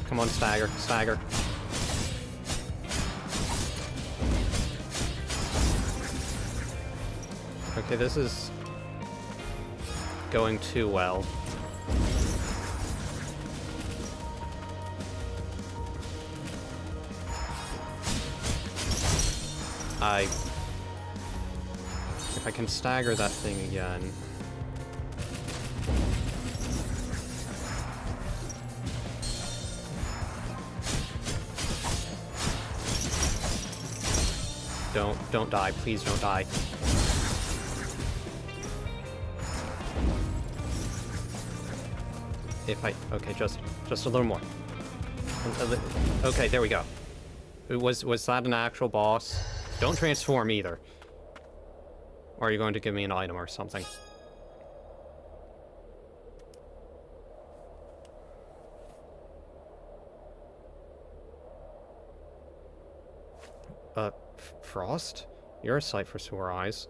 Come on, stagger, stagger. Okay, this is going too well. If I can stagger that thing again. Don't die, please don't die. Okay, just a little more. Okay, there we go. Was that an actual boss? Don't transform either. Or are you going to give me an item or something? Frost? You're a sight for sore eyes.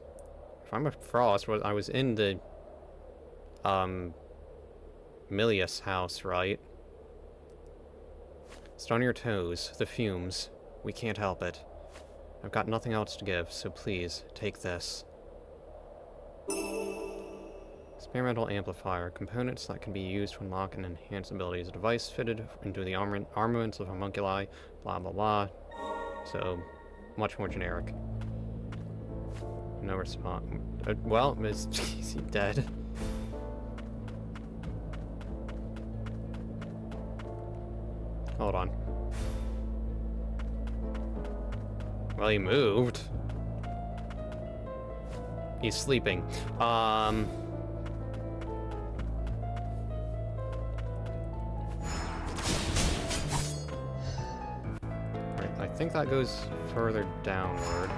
If I'm a Frost, I was in the, Milius house, right? Stay on your toes. The fumes. We can't help it. I've got nothing else to give, so please, take this. Experimental amplifier. Components that can be used to unlock and enhance abilities. A device fitted into the armaments of homunculi. Blah, blah, blah. So, much more generic. No response. Well, is he dead? Hold on. Well, he moved. He's sleeping. Right, I think that goes further downward.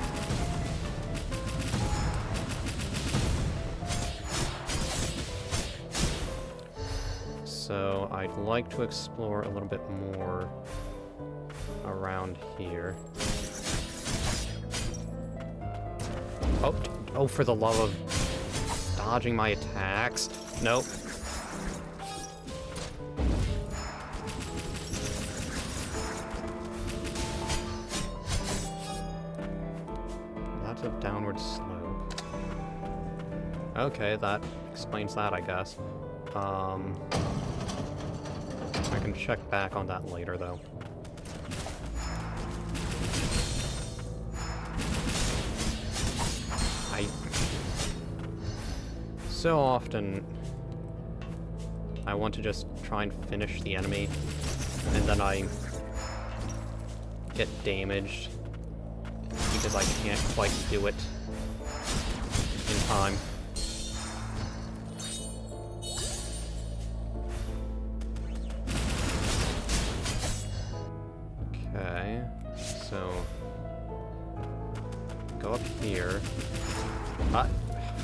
So I'd like to explore a little bit more around here. Oh, for the love of dodging my attacks. Nope. That's a downward slope. Okay, that explains that, I guess. I can check back on that later, though. So often, I want to just try and finish the enemy, and then I get damaged because I can't quite do it in time. Okay, so go up here.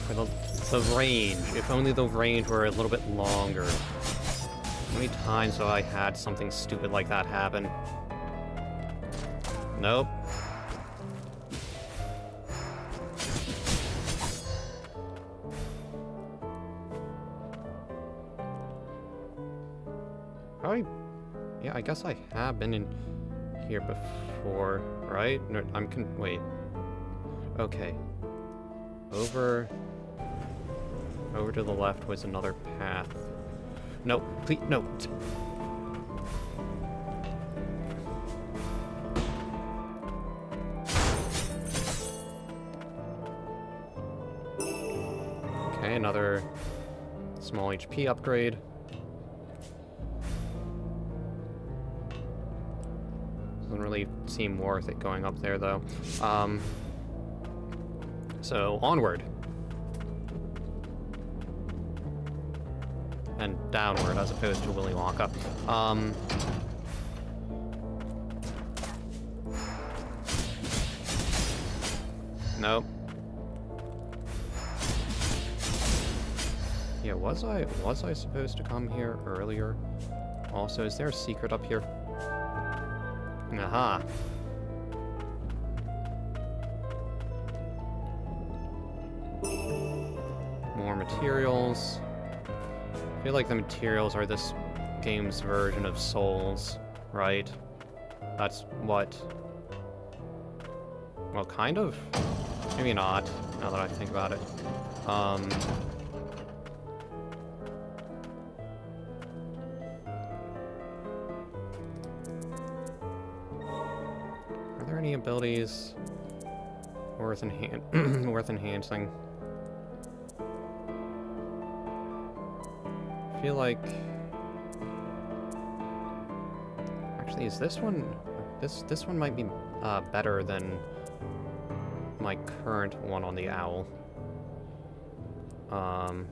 For the range. If only the range were a little bit longer. How many times have I had something stupid like that happen? Nope. Probably... Yeah, I guess I have been in here before, right? No, wait. Okay. Over to the left was another path. No, please, no. Okay, another small HP upgrade. Doesn't really seem worth it going up there, though. So, onward. And downward, as opposed to Willy Wonka. Nope. Yeah, was I supposed to come here earlier? Also, is there a secret up here? Aha. More materials. I feel like the materials are this game's version of souls, right? That's what... Well, kind of. Maybe not, now that I think about it. Are there any abilities worth enhancing? I feel like... Actually, is this one... This one might be better than my current one on the owl. Alright.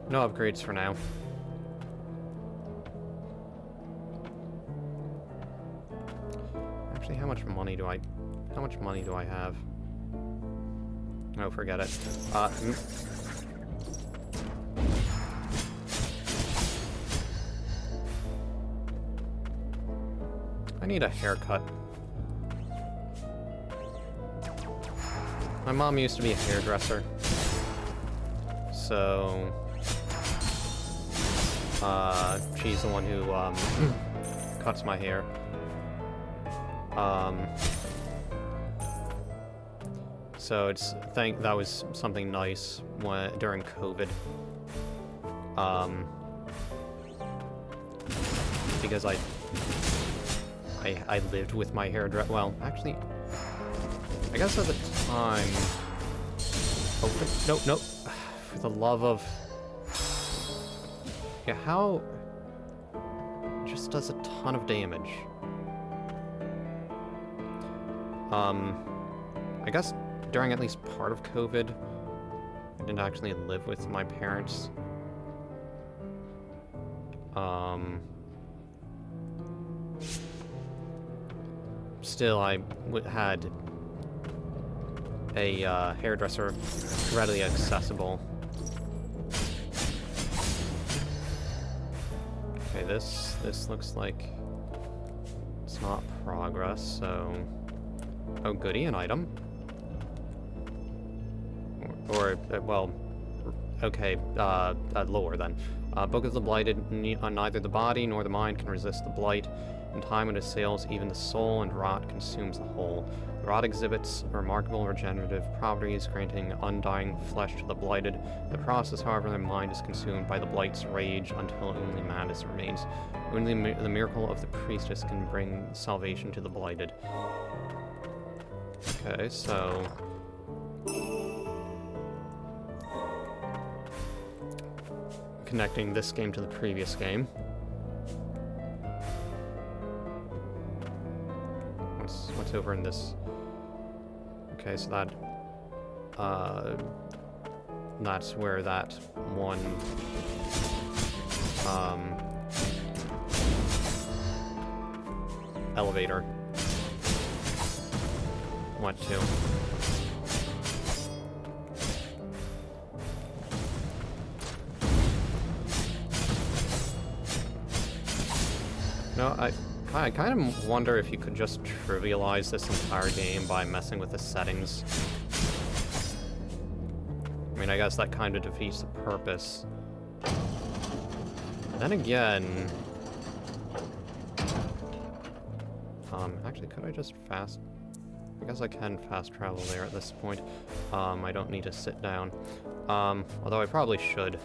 No upgrades for now. Actually, how much money do I have? Oh, forget it. I need a haircut. My mom used to be a hairdresser. So... she's the one who, cuts my hair. So that was something nice during COVID. Because I lived with my hairdresser. Well, actually, I guess at the time. Oh, no. For the love of. Yeah, how. It just does a ton of damage. I guess during at least part of COVID, I didn't actually live with my parents. Still, I had a hairdresser readily accessible. Okay, this looks like it's not progress, so... Oh, goody, an item. Or well, okay, lore then. Book of the Blighted, neither the body nor the mind can resist the blight. In time it assails even the soul, and rot consumes the whole. The rot exhibits remarkable regenerative properties, granting undying flesh to the blighted. In the process, however, their mind is consumed by the blight's rage until only madness remains. Only the miracle of the priestess can bring salvation to the blighted. Okay, so... connecting this game to the previous game. What's over in this? Okay, so that that's where that one elevator went to. No, I kind of wonder if you could just trivialize this entire game by messing with the settings. I mean, I guess that kind of defeats the purpose. Then again... actually, could I just fast... I guess I can fast travel there at this point. I don't need to sit down. Although I probably should.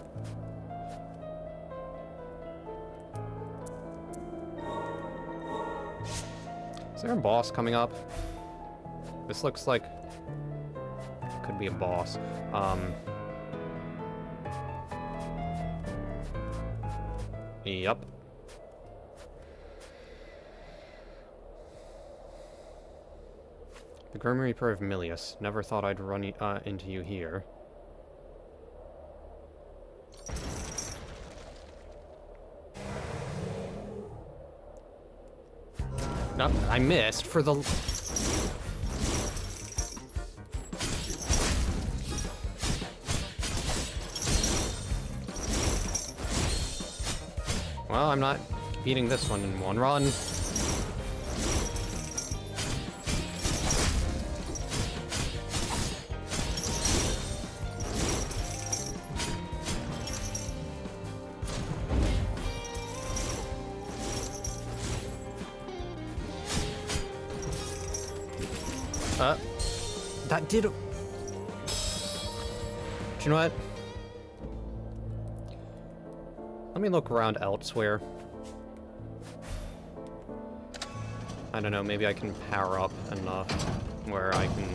Is there a boss coming up? This looks like... it could be a boss. Yep. The Grim Reaper of Milius. Never thought I'd run into you here. No, I missed for the... Well, I'm not beating this one in one run. That did... Do you know what? Let me look around elsewhere. I don't know, maybe I can power up enough where I can...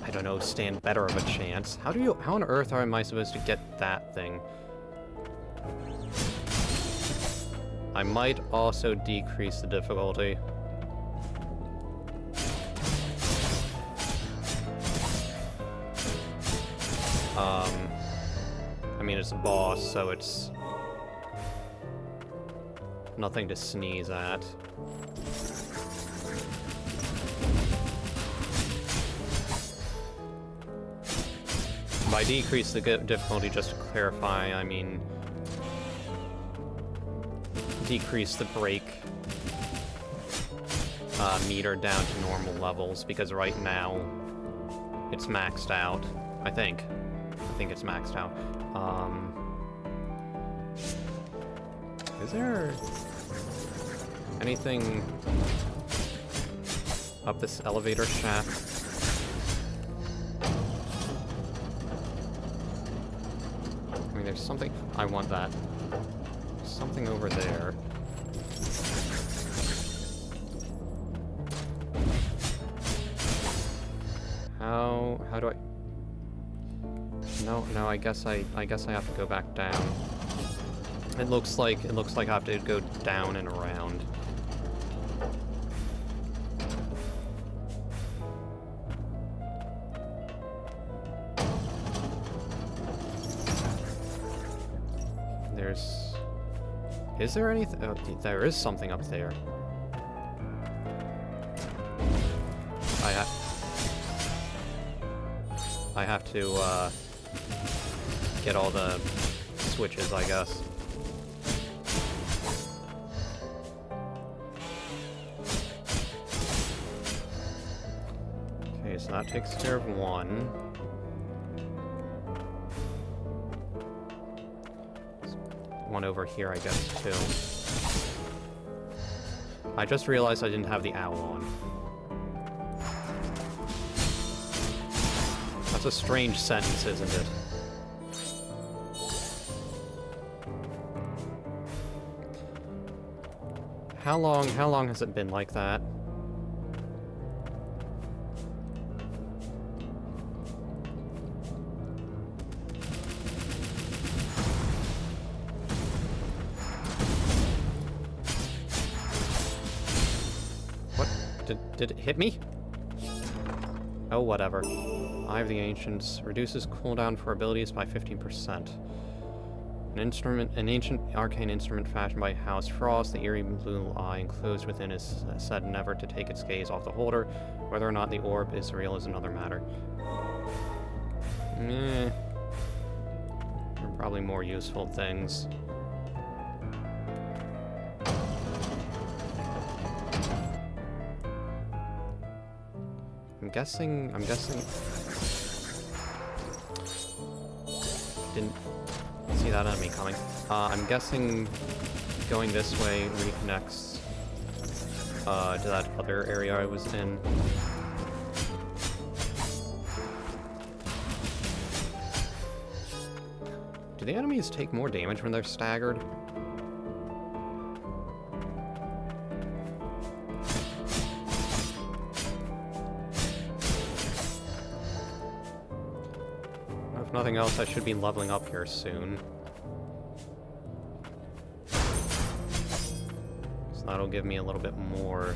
I don't know, stand better of a chance. How on earth am I supposed to get that thing? I might also decrease the difficulty. I mean, it's a boss, so it's nothing to sneeze at. By decrease the difficulty, just to clarify, I mean decrease the break meter down to normal levels, because right now it's maxed out, I think it's maxed out. Is there anything up this elevator shaft? I mean, there's something... I want that. Something over there. How do I... No, I guess I have to go back down. It looks like I have to go down and around. Is there anything? Oh, there is something up there. I have to get all the switches, I guess. Okay, so that takes care of one. One over here, I guess, too. I just realized I didn't have the owl on. That's a strange sentence, isn't it? How long has it been like that? What? Did it hit me? Oh, whatever. Eye of the Ancients reduces cooldown for abilities by 15%. An ancient arcane instrument fashioned by House Frost, the eerie blue eye enclosed within is said never to take its gaze off the holder. Whether or not the orb is real is another matter. There are probably more useful things. I'm guessing... Didn't see that enemy coming. I'm guessing going this way reconnects to that other area I was in. Do the enemies take more damage when they're staggered? If nothing else, I should be leveling up here soon. So that'll give me a little bit more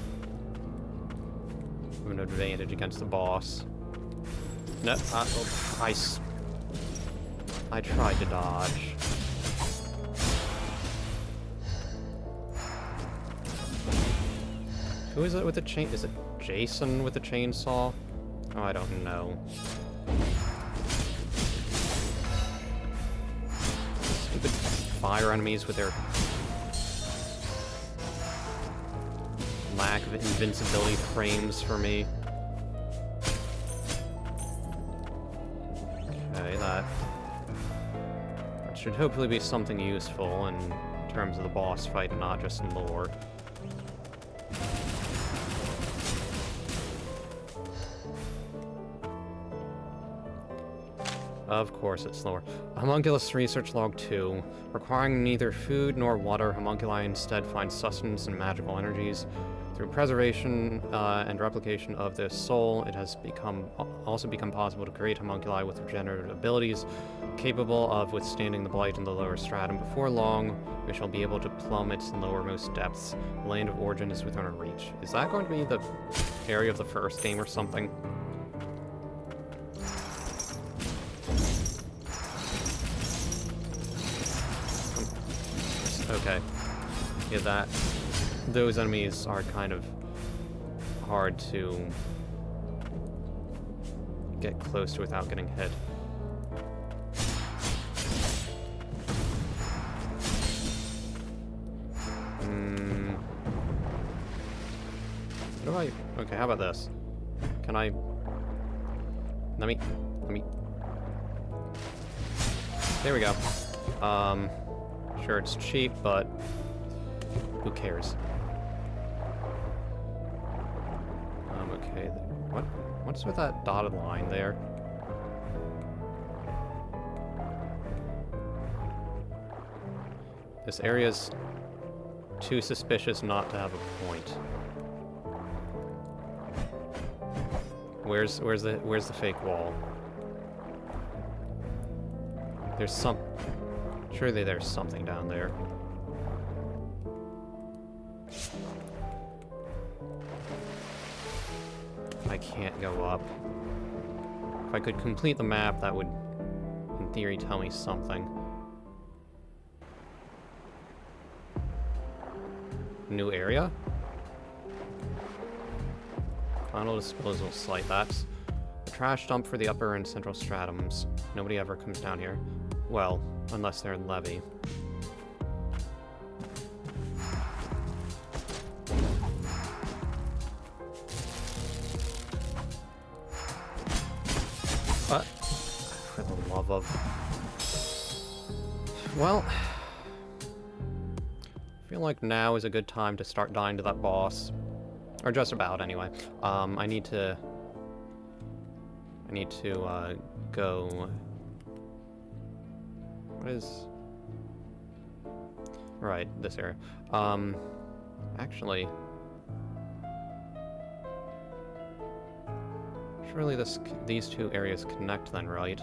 of an advantage against the boss. No, I tried to dodge. Who is it with the chain? Is it Jason with the chainsaw? Oh, I don't know. Stupid fire enemies with their lack of invincibility frames for me. Okay, that should hopefully be something useful in terms of the boss fight and not just lore. Of course it's lore. Homunculus Research Log 2. Requiring neither food nor water, homunculi instead find sustenance and magical energies. Through preservation and replication of their soul, it has also become possible to create homunculi with regenerative abilities, capable of withstanding the blight in the lower stratum. Before long, we shall be able to plumb its lowermost depths. The land of origin is within our reach. Is that going to be the area of the first game or something? Okay. Yeah, those enemies are kind of hard to get close to without getting hit. What do I... Okay, how about this? Can I... Let me... There we go. Sure, it's cheap, but who cares? Okay. What's with that dotted line there? This area's too suspicious not to have a point. Where's the fake wall? Surely there's something down there. I can't go up. If I could complete the map, that would, in theory, tell me something. New area? Final disposal site. That's a trash dump for the upper and central stratums. Nobody ever comes down here. Well, unless they're in Levy. But, for the love of... Well, feel like now is a good time to start dying to that boss. Or just about, anyway. I need to go... What is... Right, this area. Actually... Surely these two areas connect then, right?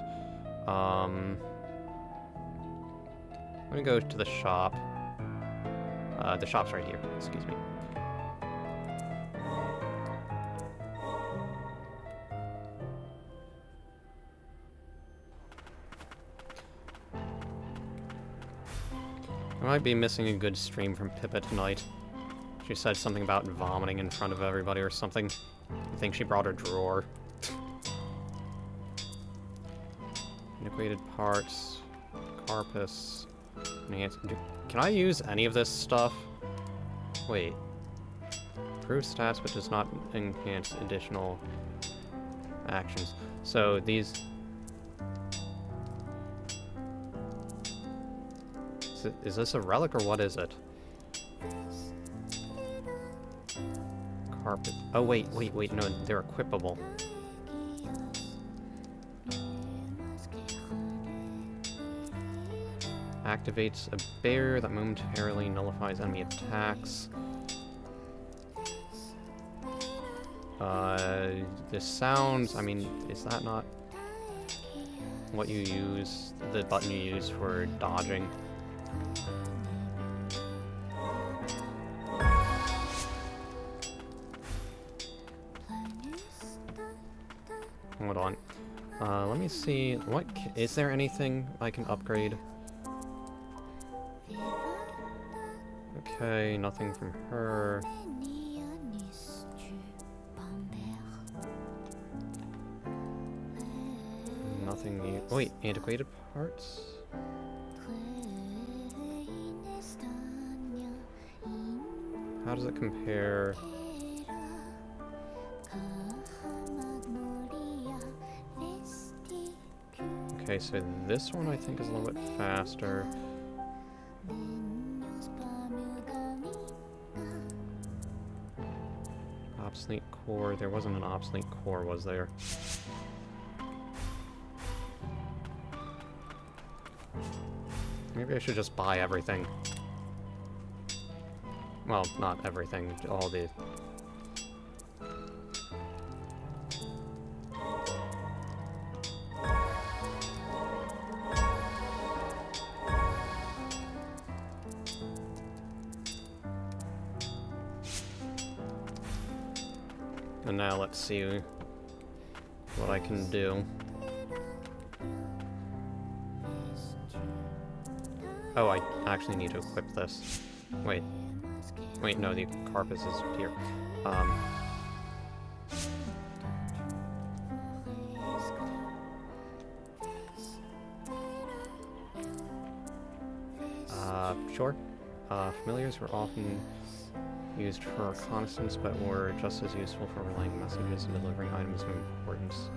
I'm gonna go to the shop. The shop's right here, excuse me. I might be missing a good stream from Pippa tonight. She said something about vomiting in front of everybody or something. I think she brought her drawer. Antiquated parts, carpus, can I use any of this stuff? Wait. Improves stats but does not enhance additional actions. So these... Is this a relic or what is it? Carpet. Oh wait, no, they're equipable. Activates a barrier that momentarily nullifies enemy attacks. This sounds... I mean, is that not what you use, the button you use for dodging? Hold on. Let me see. What is there anything I can upgrade? Okay, nothing from her. Nothing new. Oh, wait, antiquated parts? How does it compare? Okay, so this one I think is a little bit faster. Obsolete core. There wasn't an obsolete core, was there? Maybe I should just buy everything. Well, not everything, all the... And now let's see what I can do. Oh, I actually need to equip this. Wait, no, the carpus is here. Sure. Familiars were often used for reconnaissance, but were just as useful for relaying messages and delivering items of importance.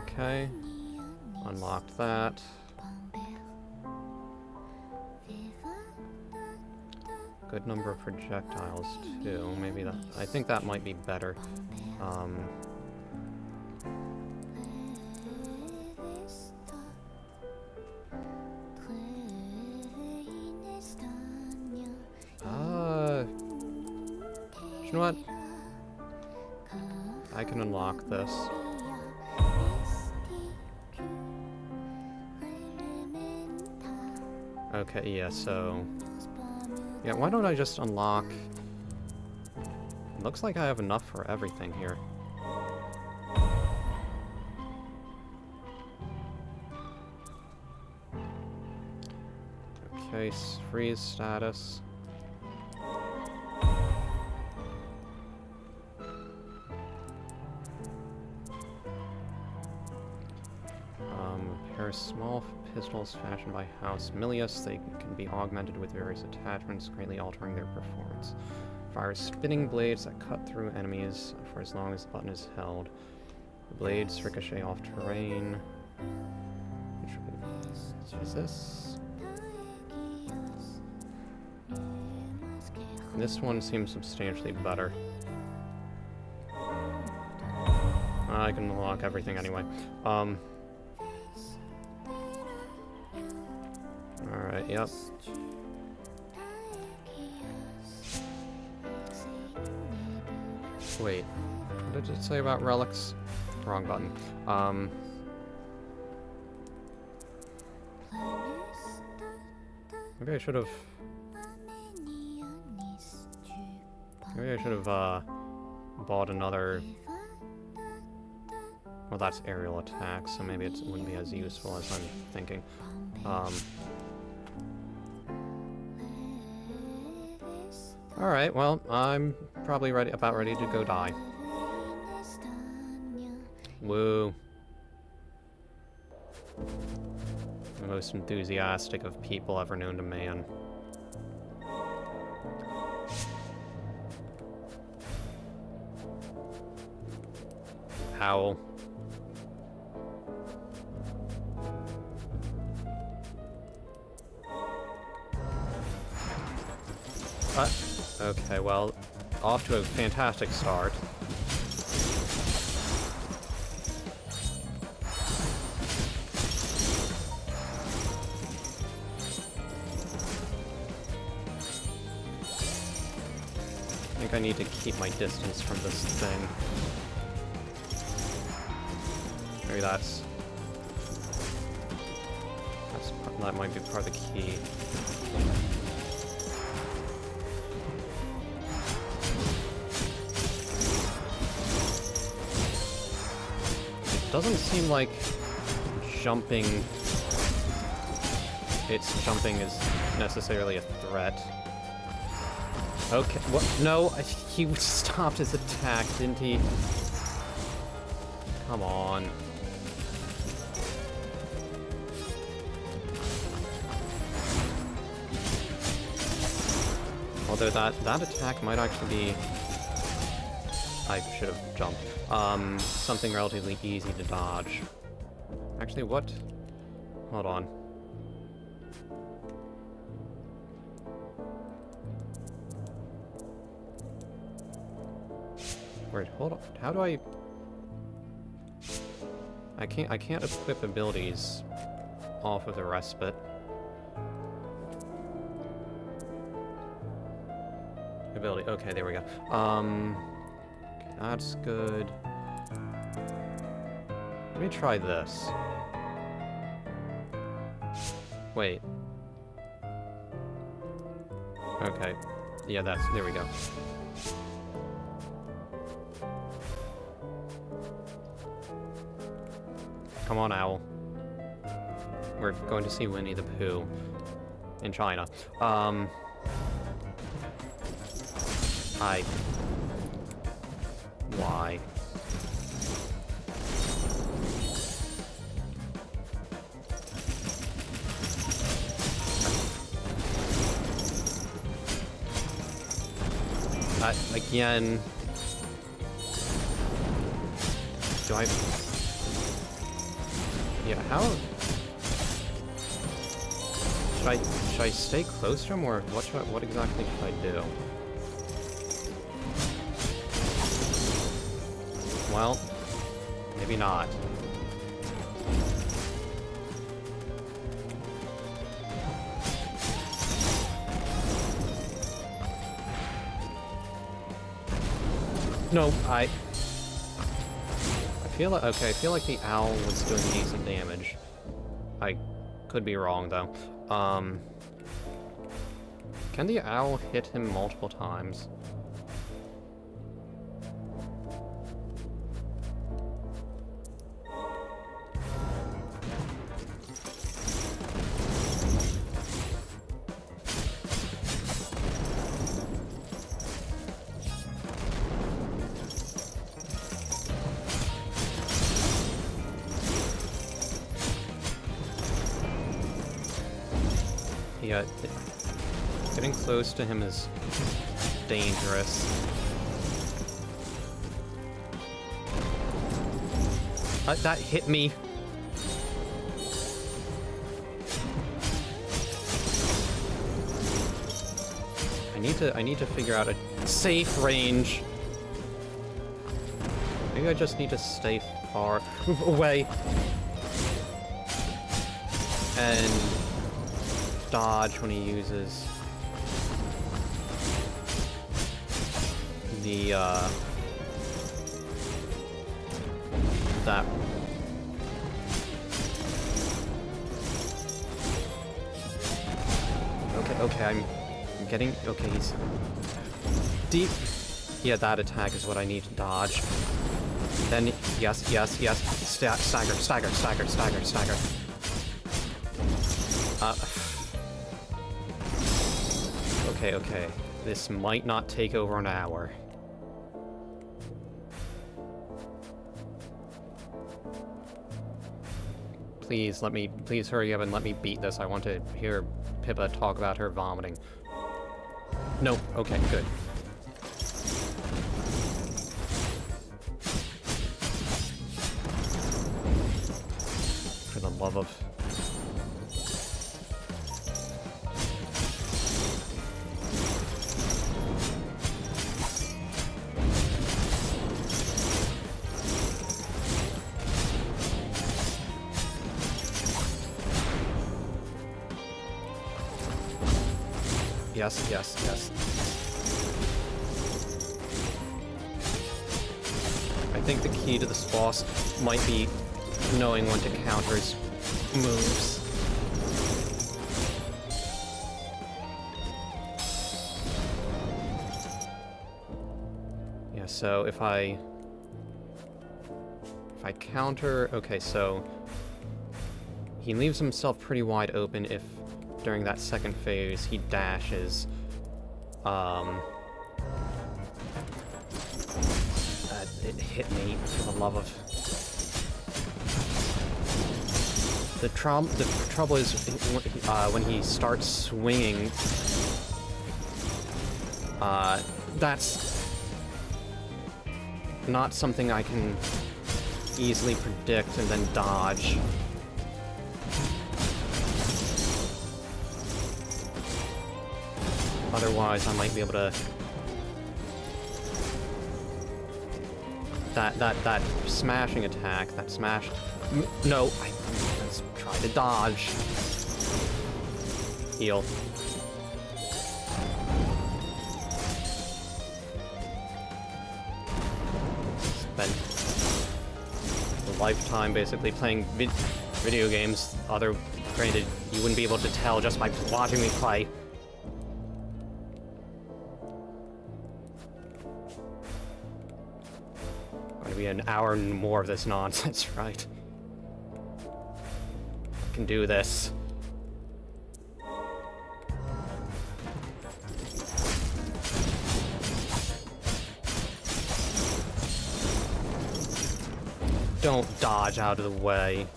Okay. Unlocked that. Good number of projectiles, too. Maybe that... I think that might be better. You know what? I can unlock this. Okay, yeah, so... Yeah, why don't I just unlock... Looks like I have enough for everything here. Okay, freeze status. Repair small pistols fashioned by House Milius. They can be augmented with various attachments, greatly altering their performance. Fires spinning blades that cut through enemies for as long as the button is held. Blades ricochet off terrain. Which is this? This one seems substantially better. I can unlock everything anyway. Alright, yep. Wait, what did it say about relics? Wrong button. Maybe I should have... Maybe I should have, bought another... Well, that's aerial attack, so maybe it wouldn't be as useful as I'm thinking. Alright, well, I'm probably about ready to go die. Woo. The most enthusiastic of people ever known to man. Owl. Okay, well, off to a fantastic start. I think I need to keep my distance from this thing. Maybe that might be part of the key. Doesn't seem like its jumping is necessarily a threat. Okay, what? No, he stopped his attack, didn't he? Come on. Although that attack might actually be... I should have jumped. Something relatively easy to dodge. Actually, what? Hold on. Wait, hold on. How do I... I can't equip abilities off of the respite. Ability. Okay, there we go. That's good. Let me try this. Wait. Okay. Yeah, there we go. Come on, Owl. We're going to see Winnie the Pooh in China. Why? Again... Do I... Yeah, how... Should I stay close to him, or what exactly should I do? Well, maybe not. No, I feel like, okay, I feel like the owl was doing decent damage. I could be wrong, though. Can the owl hit him multiple times? Yeah, getting close to him is dangerous. That hit me. I need to figure out a safe range. Maybe I just need to stay far away. And dodge when he uses the, that. Okay, I'm getting, okay, he's deep. Yeah, that attack is what I need to dodge. Then, yes. Stagger. Okay. This might not take over an hour. Please hurry up and let me beat this. I want to hear Pippa talk about her vomiting. No, okay, good. For the love of... Yes. I think the key to this boss might be knowing when to counter his moves. Yeah, so if I counter... Okay, so he leaves himself pretty wide open if during that second phase he dashes. It hit me for the love of... The trouble is when he starts swinging, that's not something I can easily predict and then dodge. Otherwise, I might be able to... That smashing attack, that smash... No, let's try to dodge. Heal. Spent a lifetime basically playing video games. Granted, you wouldn't be able to tell just by watching me play. Be an hour and more of this nonsense, right? I can do this. Don't dodge out of the way.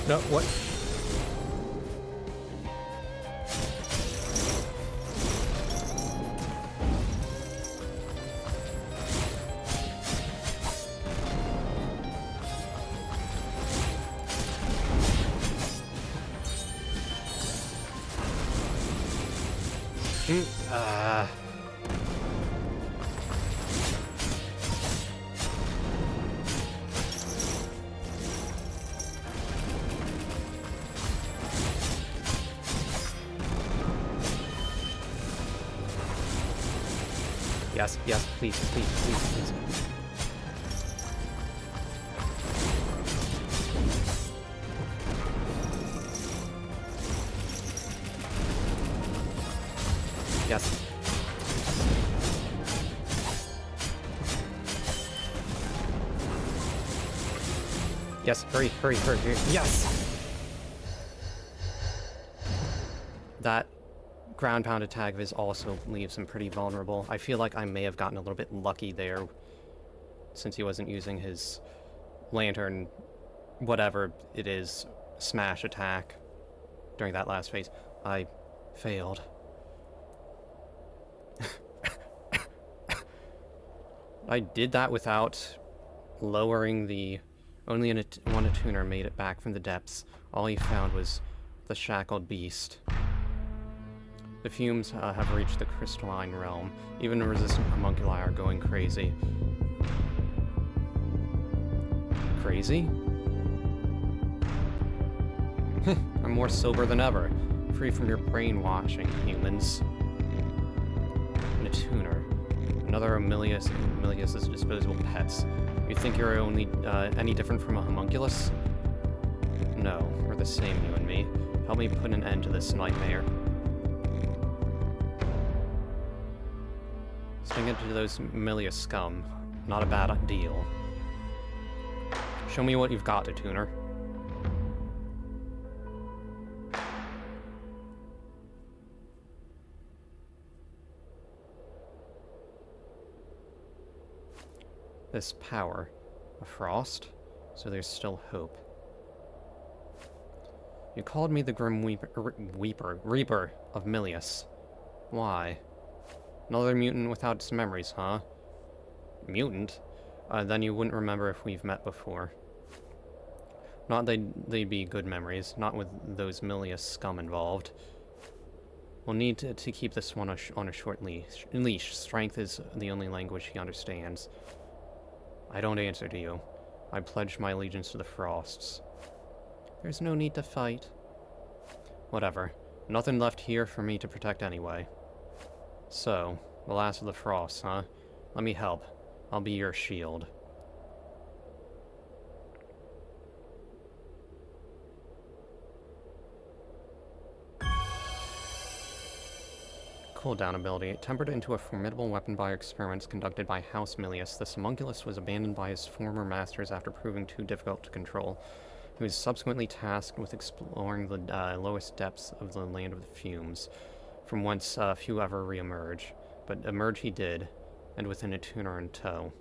No, what? Yes, yes, please, please, please, please. Yes. Yes, hurry, hurry, hurry, hurry. Yes! That ground pound attack of his also leaves him pretty vulnerable. I feel like I may have gotten a little bit lucky there, since he wasn't using his lantern, whatever it is, smash attack during that last phase. I failed. I did that without lowering the... Only one attuner made it back from the depths. All he found was the shackled beast. The fumes have reached the crystalline realm. Even the resistant homunculi are going crazy. Crazy? I'm more sober than ever. Free from your brainwashing, humans. An attuner. Another Amelius's disposable pets. You think you're only any different from a homunculus? No, we're the same, you and me. Help me put an end to this nightmare. Sting it to those Amelius scum. Not a bad deal. Show me what you've got, attuner. This power. A frost? So there's still hope. You called me the Grim Reaper of Milius. Why? Another mutant without its memories, huh? Mutant? Then you wouldn't remember if we've met before. Not they'd be good memories, not with those Milius scum involved. We'll need to keep this one on a short leash. Strength is the only language he understands. I don't answer to you. I pledged my allegiance to the Frosts. There's no need to fight. Whatever. Nothing left here for me to protect anyway. So, the last of the Frosts, huh? Let me help. I'll be your shield. Cooldown ability. Tempered into a formidable weapon by experiments conducted by House Milius, this homunculus was abandoned by his former masters after proving too difficult to control. He was subsequently tasked with exploring the lowest depths of the Land of the Fumes, from whence few ever re-emerge. But emerge he did, and with an attuner in tow.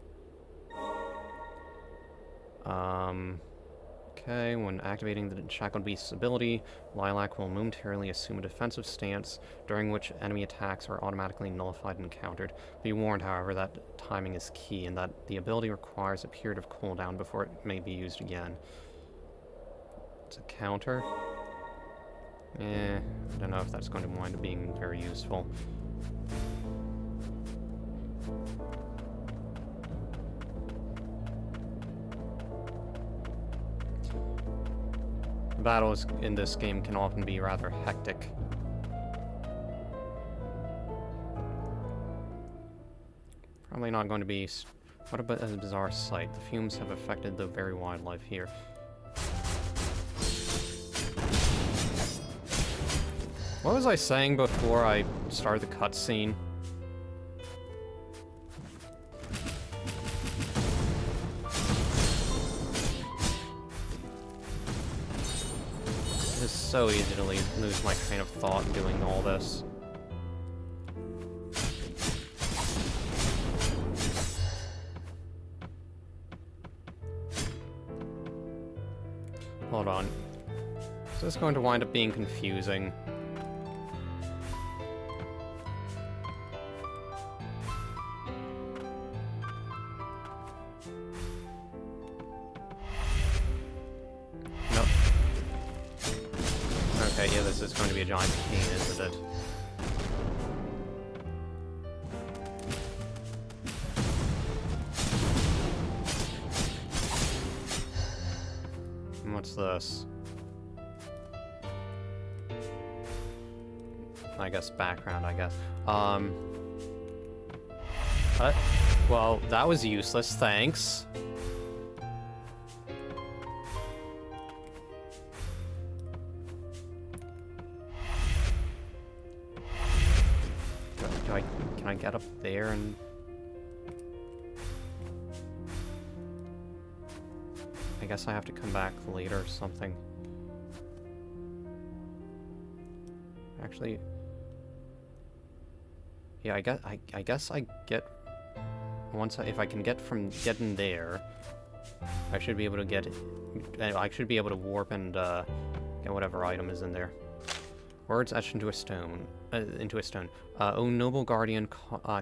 Okay, when activating the Shackled Beast's ability, Lilac will momentarily assume a defensive stance, during which enemy attacks are automatically nullified and countered. Be warned, however, that timing is key, and that the ability requires a period of cooldown before it may be used again. It's a counter. I don't know if that's going to wind up being very useful. Battles in this game can often be rather hectic. Probably not going to be... What a bizarre sight. The fumes have affected the very wildlife here. What was I saying before I started the cutscene? It's so easy to lose my train of thought doing all this. Hold on. Is this going to wind up being confusing? Okay, yeah, this is going to be a giant pain, isn't it? What's this? I guess background, I guess. Well, that was useless, thanks. Can I get up there and... I guess I have to come back later or something. Actually... Yeah, I guess I get... if I can get in there, I should be able to get... I should be able to warp and, get whatever item is in there. Words etched into a stone. O noble guardian,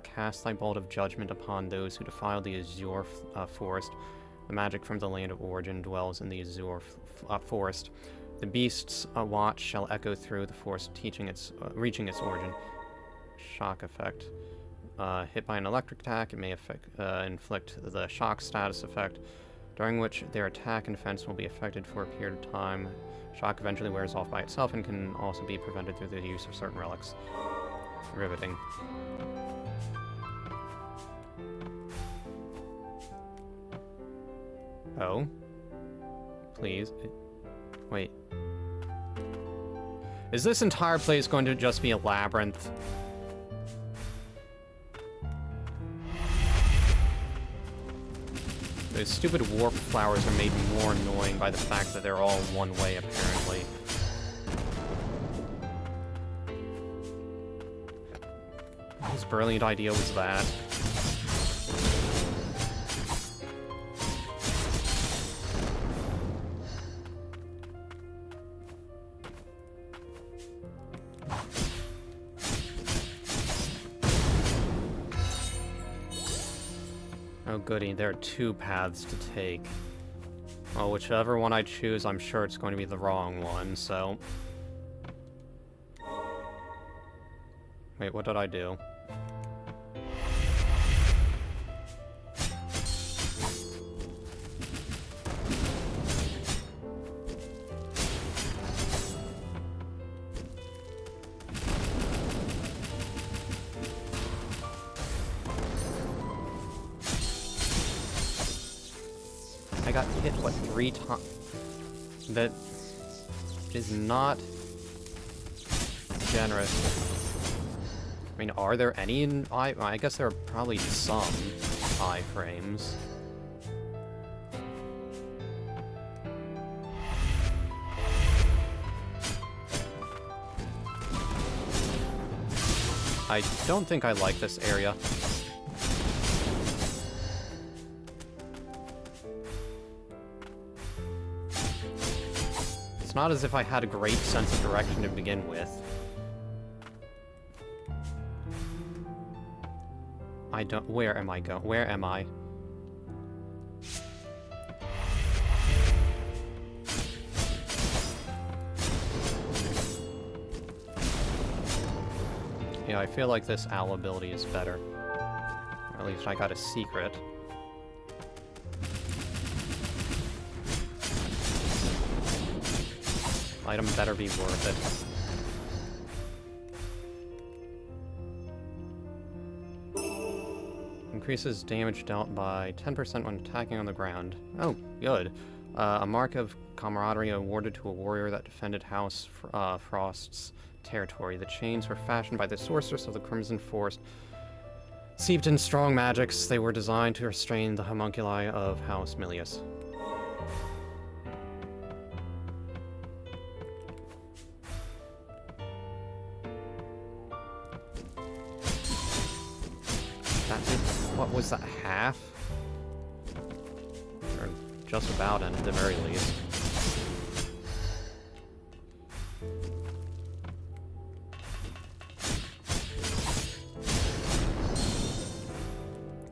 cast thy bolt of judgment upon those who defile the azure forest. The magic from the land of origin dwells in the azure forest. The beast's watch shall echo through the forest, reaching its origin. Shock effect. Hit by an electric attack, it may inflict the shock status effect, during which their attack and defense will be affected for a period of time. Shock eventually wears off by itself and can also be prevented through the use of certain relics. Riveting. Oh? Please? Wait. Is this entire place going to just be a labyrinth? Those stupid warp flowers are made more annoying by the fact that they're all one way, apparently. Whose brilliant idea was that? Oh goody, there are two paths to take. Well, whichever one I choose, I'm sure it's going to be the wrong one, so... Wait, what did I do? I got hit, what, 3 times? That is not generous. I mean, are there any in I guess there are probably some iframes. I don't think I like this area. It's not as if I had a great sense of direction to begin with. I don't... Where am I going? Where am I? Yeah, I feel like this owl ability is better. Or at least I got a secret. Item better be worth it. Increases damage dealt by 10% when attacking on the ground. Oh, good. A mark of camaraderie awarded to a warrior that defended House Frost's territory. The chains were fashioned by the sorceress of the Crimson Forest. Seeped in strong magics, they were designed to restrain the homunculi of House Milius. What was that, half? Or just about, at the very least.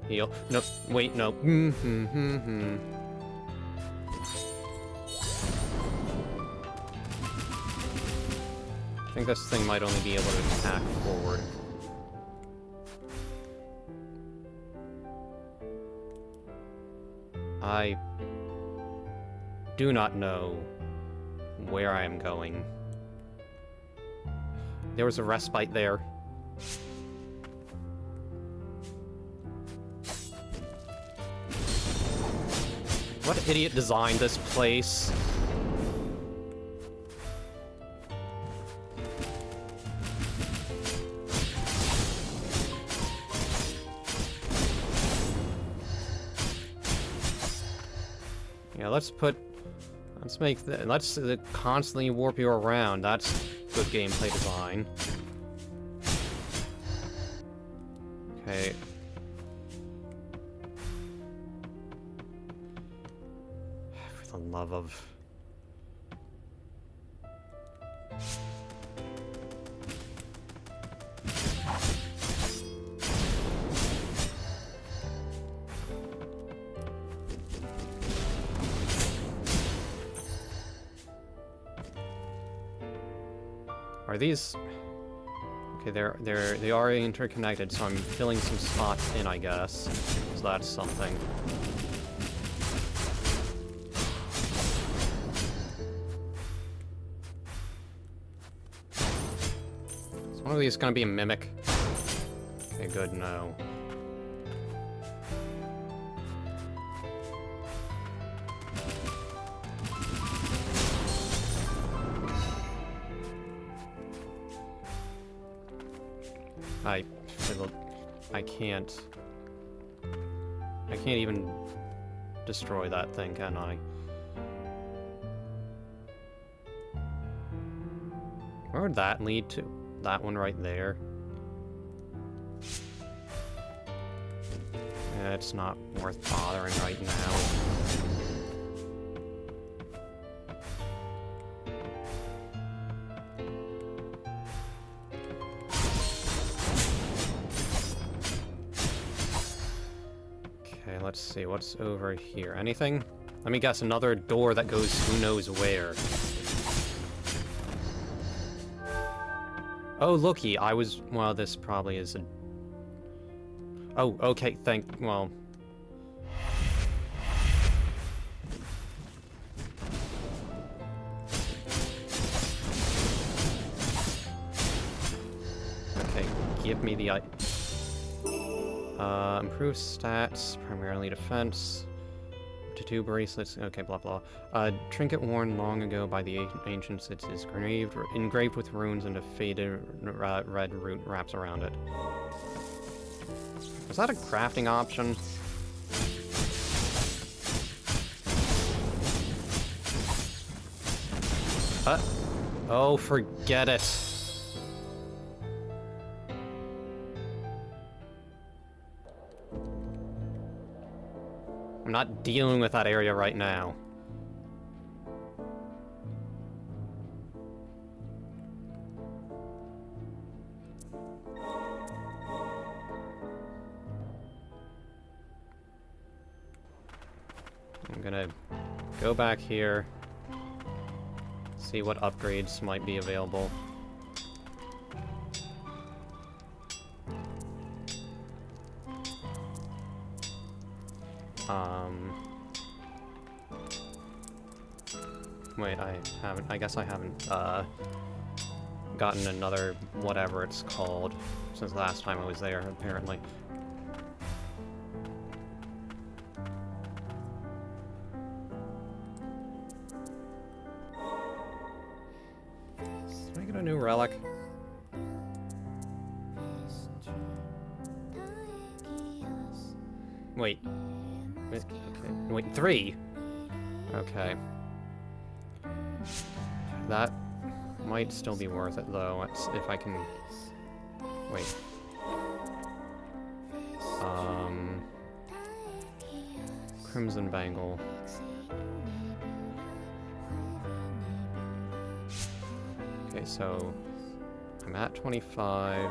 Heal. No, wait, no. I think this thing might only be able to attack forward. do not know where I am going. There was a respite there. What idiot designed this place? Yeah, let's constantly warp you around. That's good gameplay design. Okay. For the love of... Are these... Okay, they are interconnected, so I'm filling some spots in, I guess. So that's something. Is one of these gonna be a mimic? Okay, good, no. I can't even destroy that thing, can I? Where would that lead to? That one right there. Yeah, it's not worth bothering right now. Let's see, what's over here? Anything? Let me guess, another door that goes who knows where. Oh, looky, well, this probably is a... Oh, okay, well... Okay, give me the... Improve stats, primarily defense. Tattoo bracelets, okay, blah blah. Trinket worn long ago by the ancients, it is engraved with runes and a faded red root wraps around it. Was that a crafting option? Oh, forget it. I'm not dealing with that area right now. I'm gonna go back here, see what upgrades might be available. Wait, I guess I haven't, gotten another whatever it's called since the last time I was there, apparently. Can I get a new relic? Wait. Okay. Wait, 3? Okay. That might still be worth it, though. If I can... Wait. Crimson Bangle. Okay, so... I'm at 25.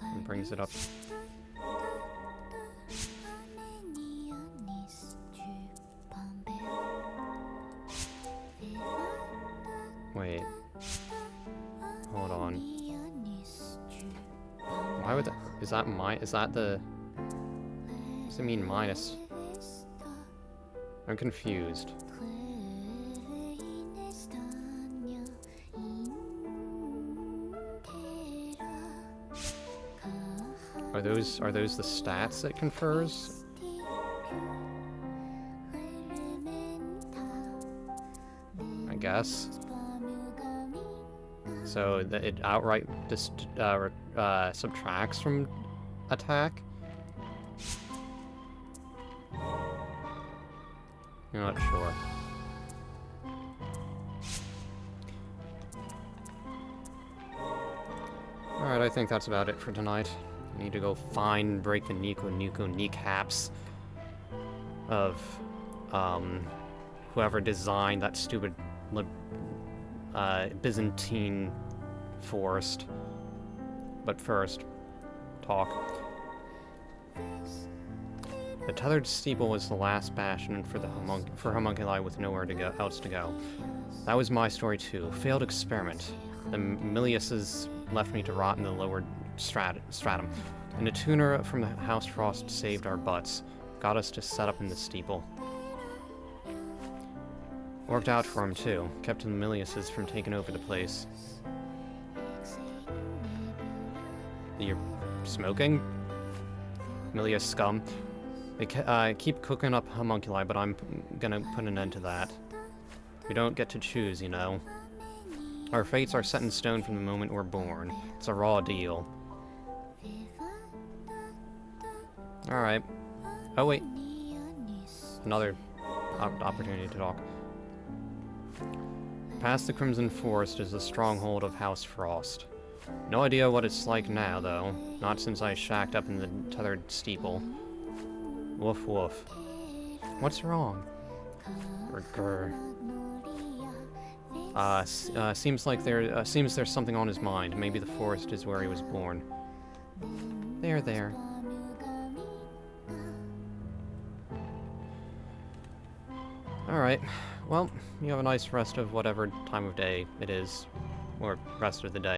It brings it up... Wait. Hold on. Why would that... Is that the... What does it mean minus? I'm confused. Are those the stats it confers? I guess. So that it outright just subtracts from attack? I'm not sure. Alright, I think that's about it for tonight. I need to go find and break the Nico kneecaps of whoever designed that stupid Byzantine forest. But first, talk. The tethered steeple was the last bastion for the homunculi with nowhere else to go. That was my story too. Failed experiment. The Miliuses left me to rot in the lower stratum. And a tuner from the House Frost saved our butts. Got us to set up in the steeple. Worked out for him too. Kept the Miliuses from taking over the place. You're smoking? Milius scum. They keep cooking up homunculi, but I'm gonna put an end to that. We don't get to choose, you know. Our fates are set in stone from the moment we're born. It's a raw deal. Alright. Oh, wait. Another opportunity to talk. Past the Crimson Forest is the stronghold of House Frost. No idea what it's like now, though. Not since I shacked up in the tethered steeple. Woof woof. What's wrong? Grr. Seems like there's something on his mind. Maybe the forest is where he was born. There. Alright. Well, you have a nice rest of whatever time of day it is. Or rest of the day.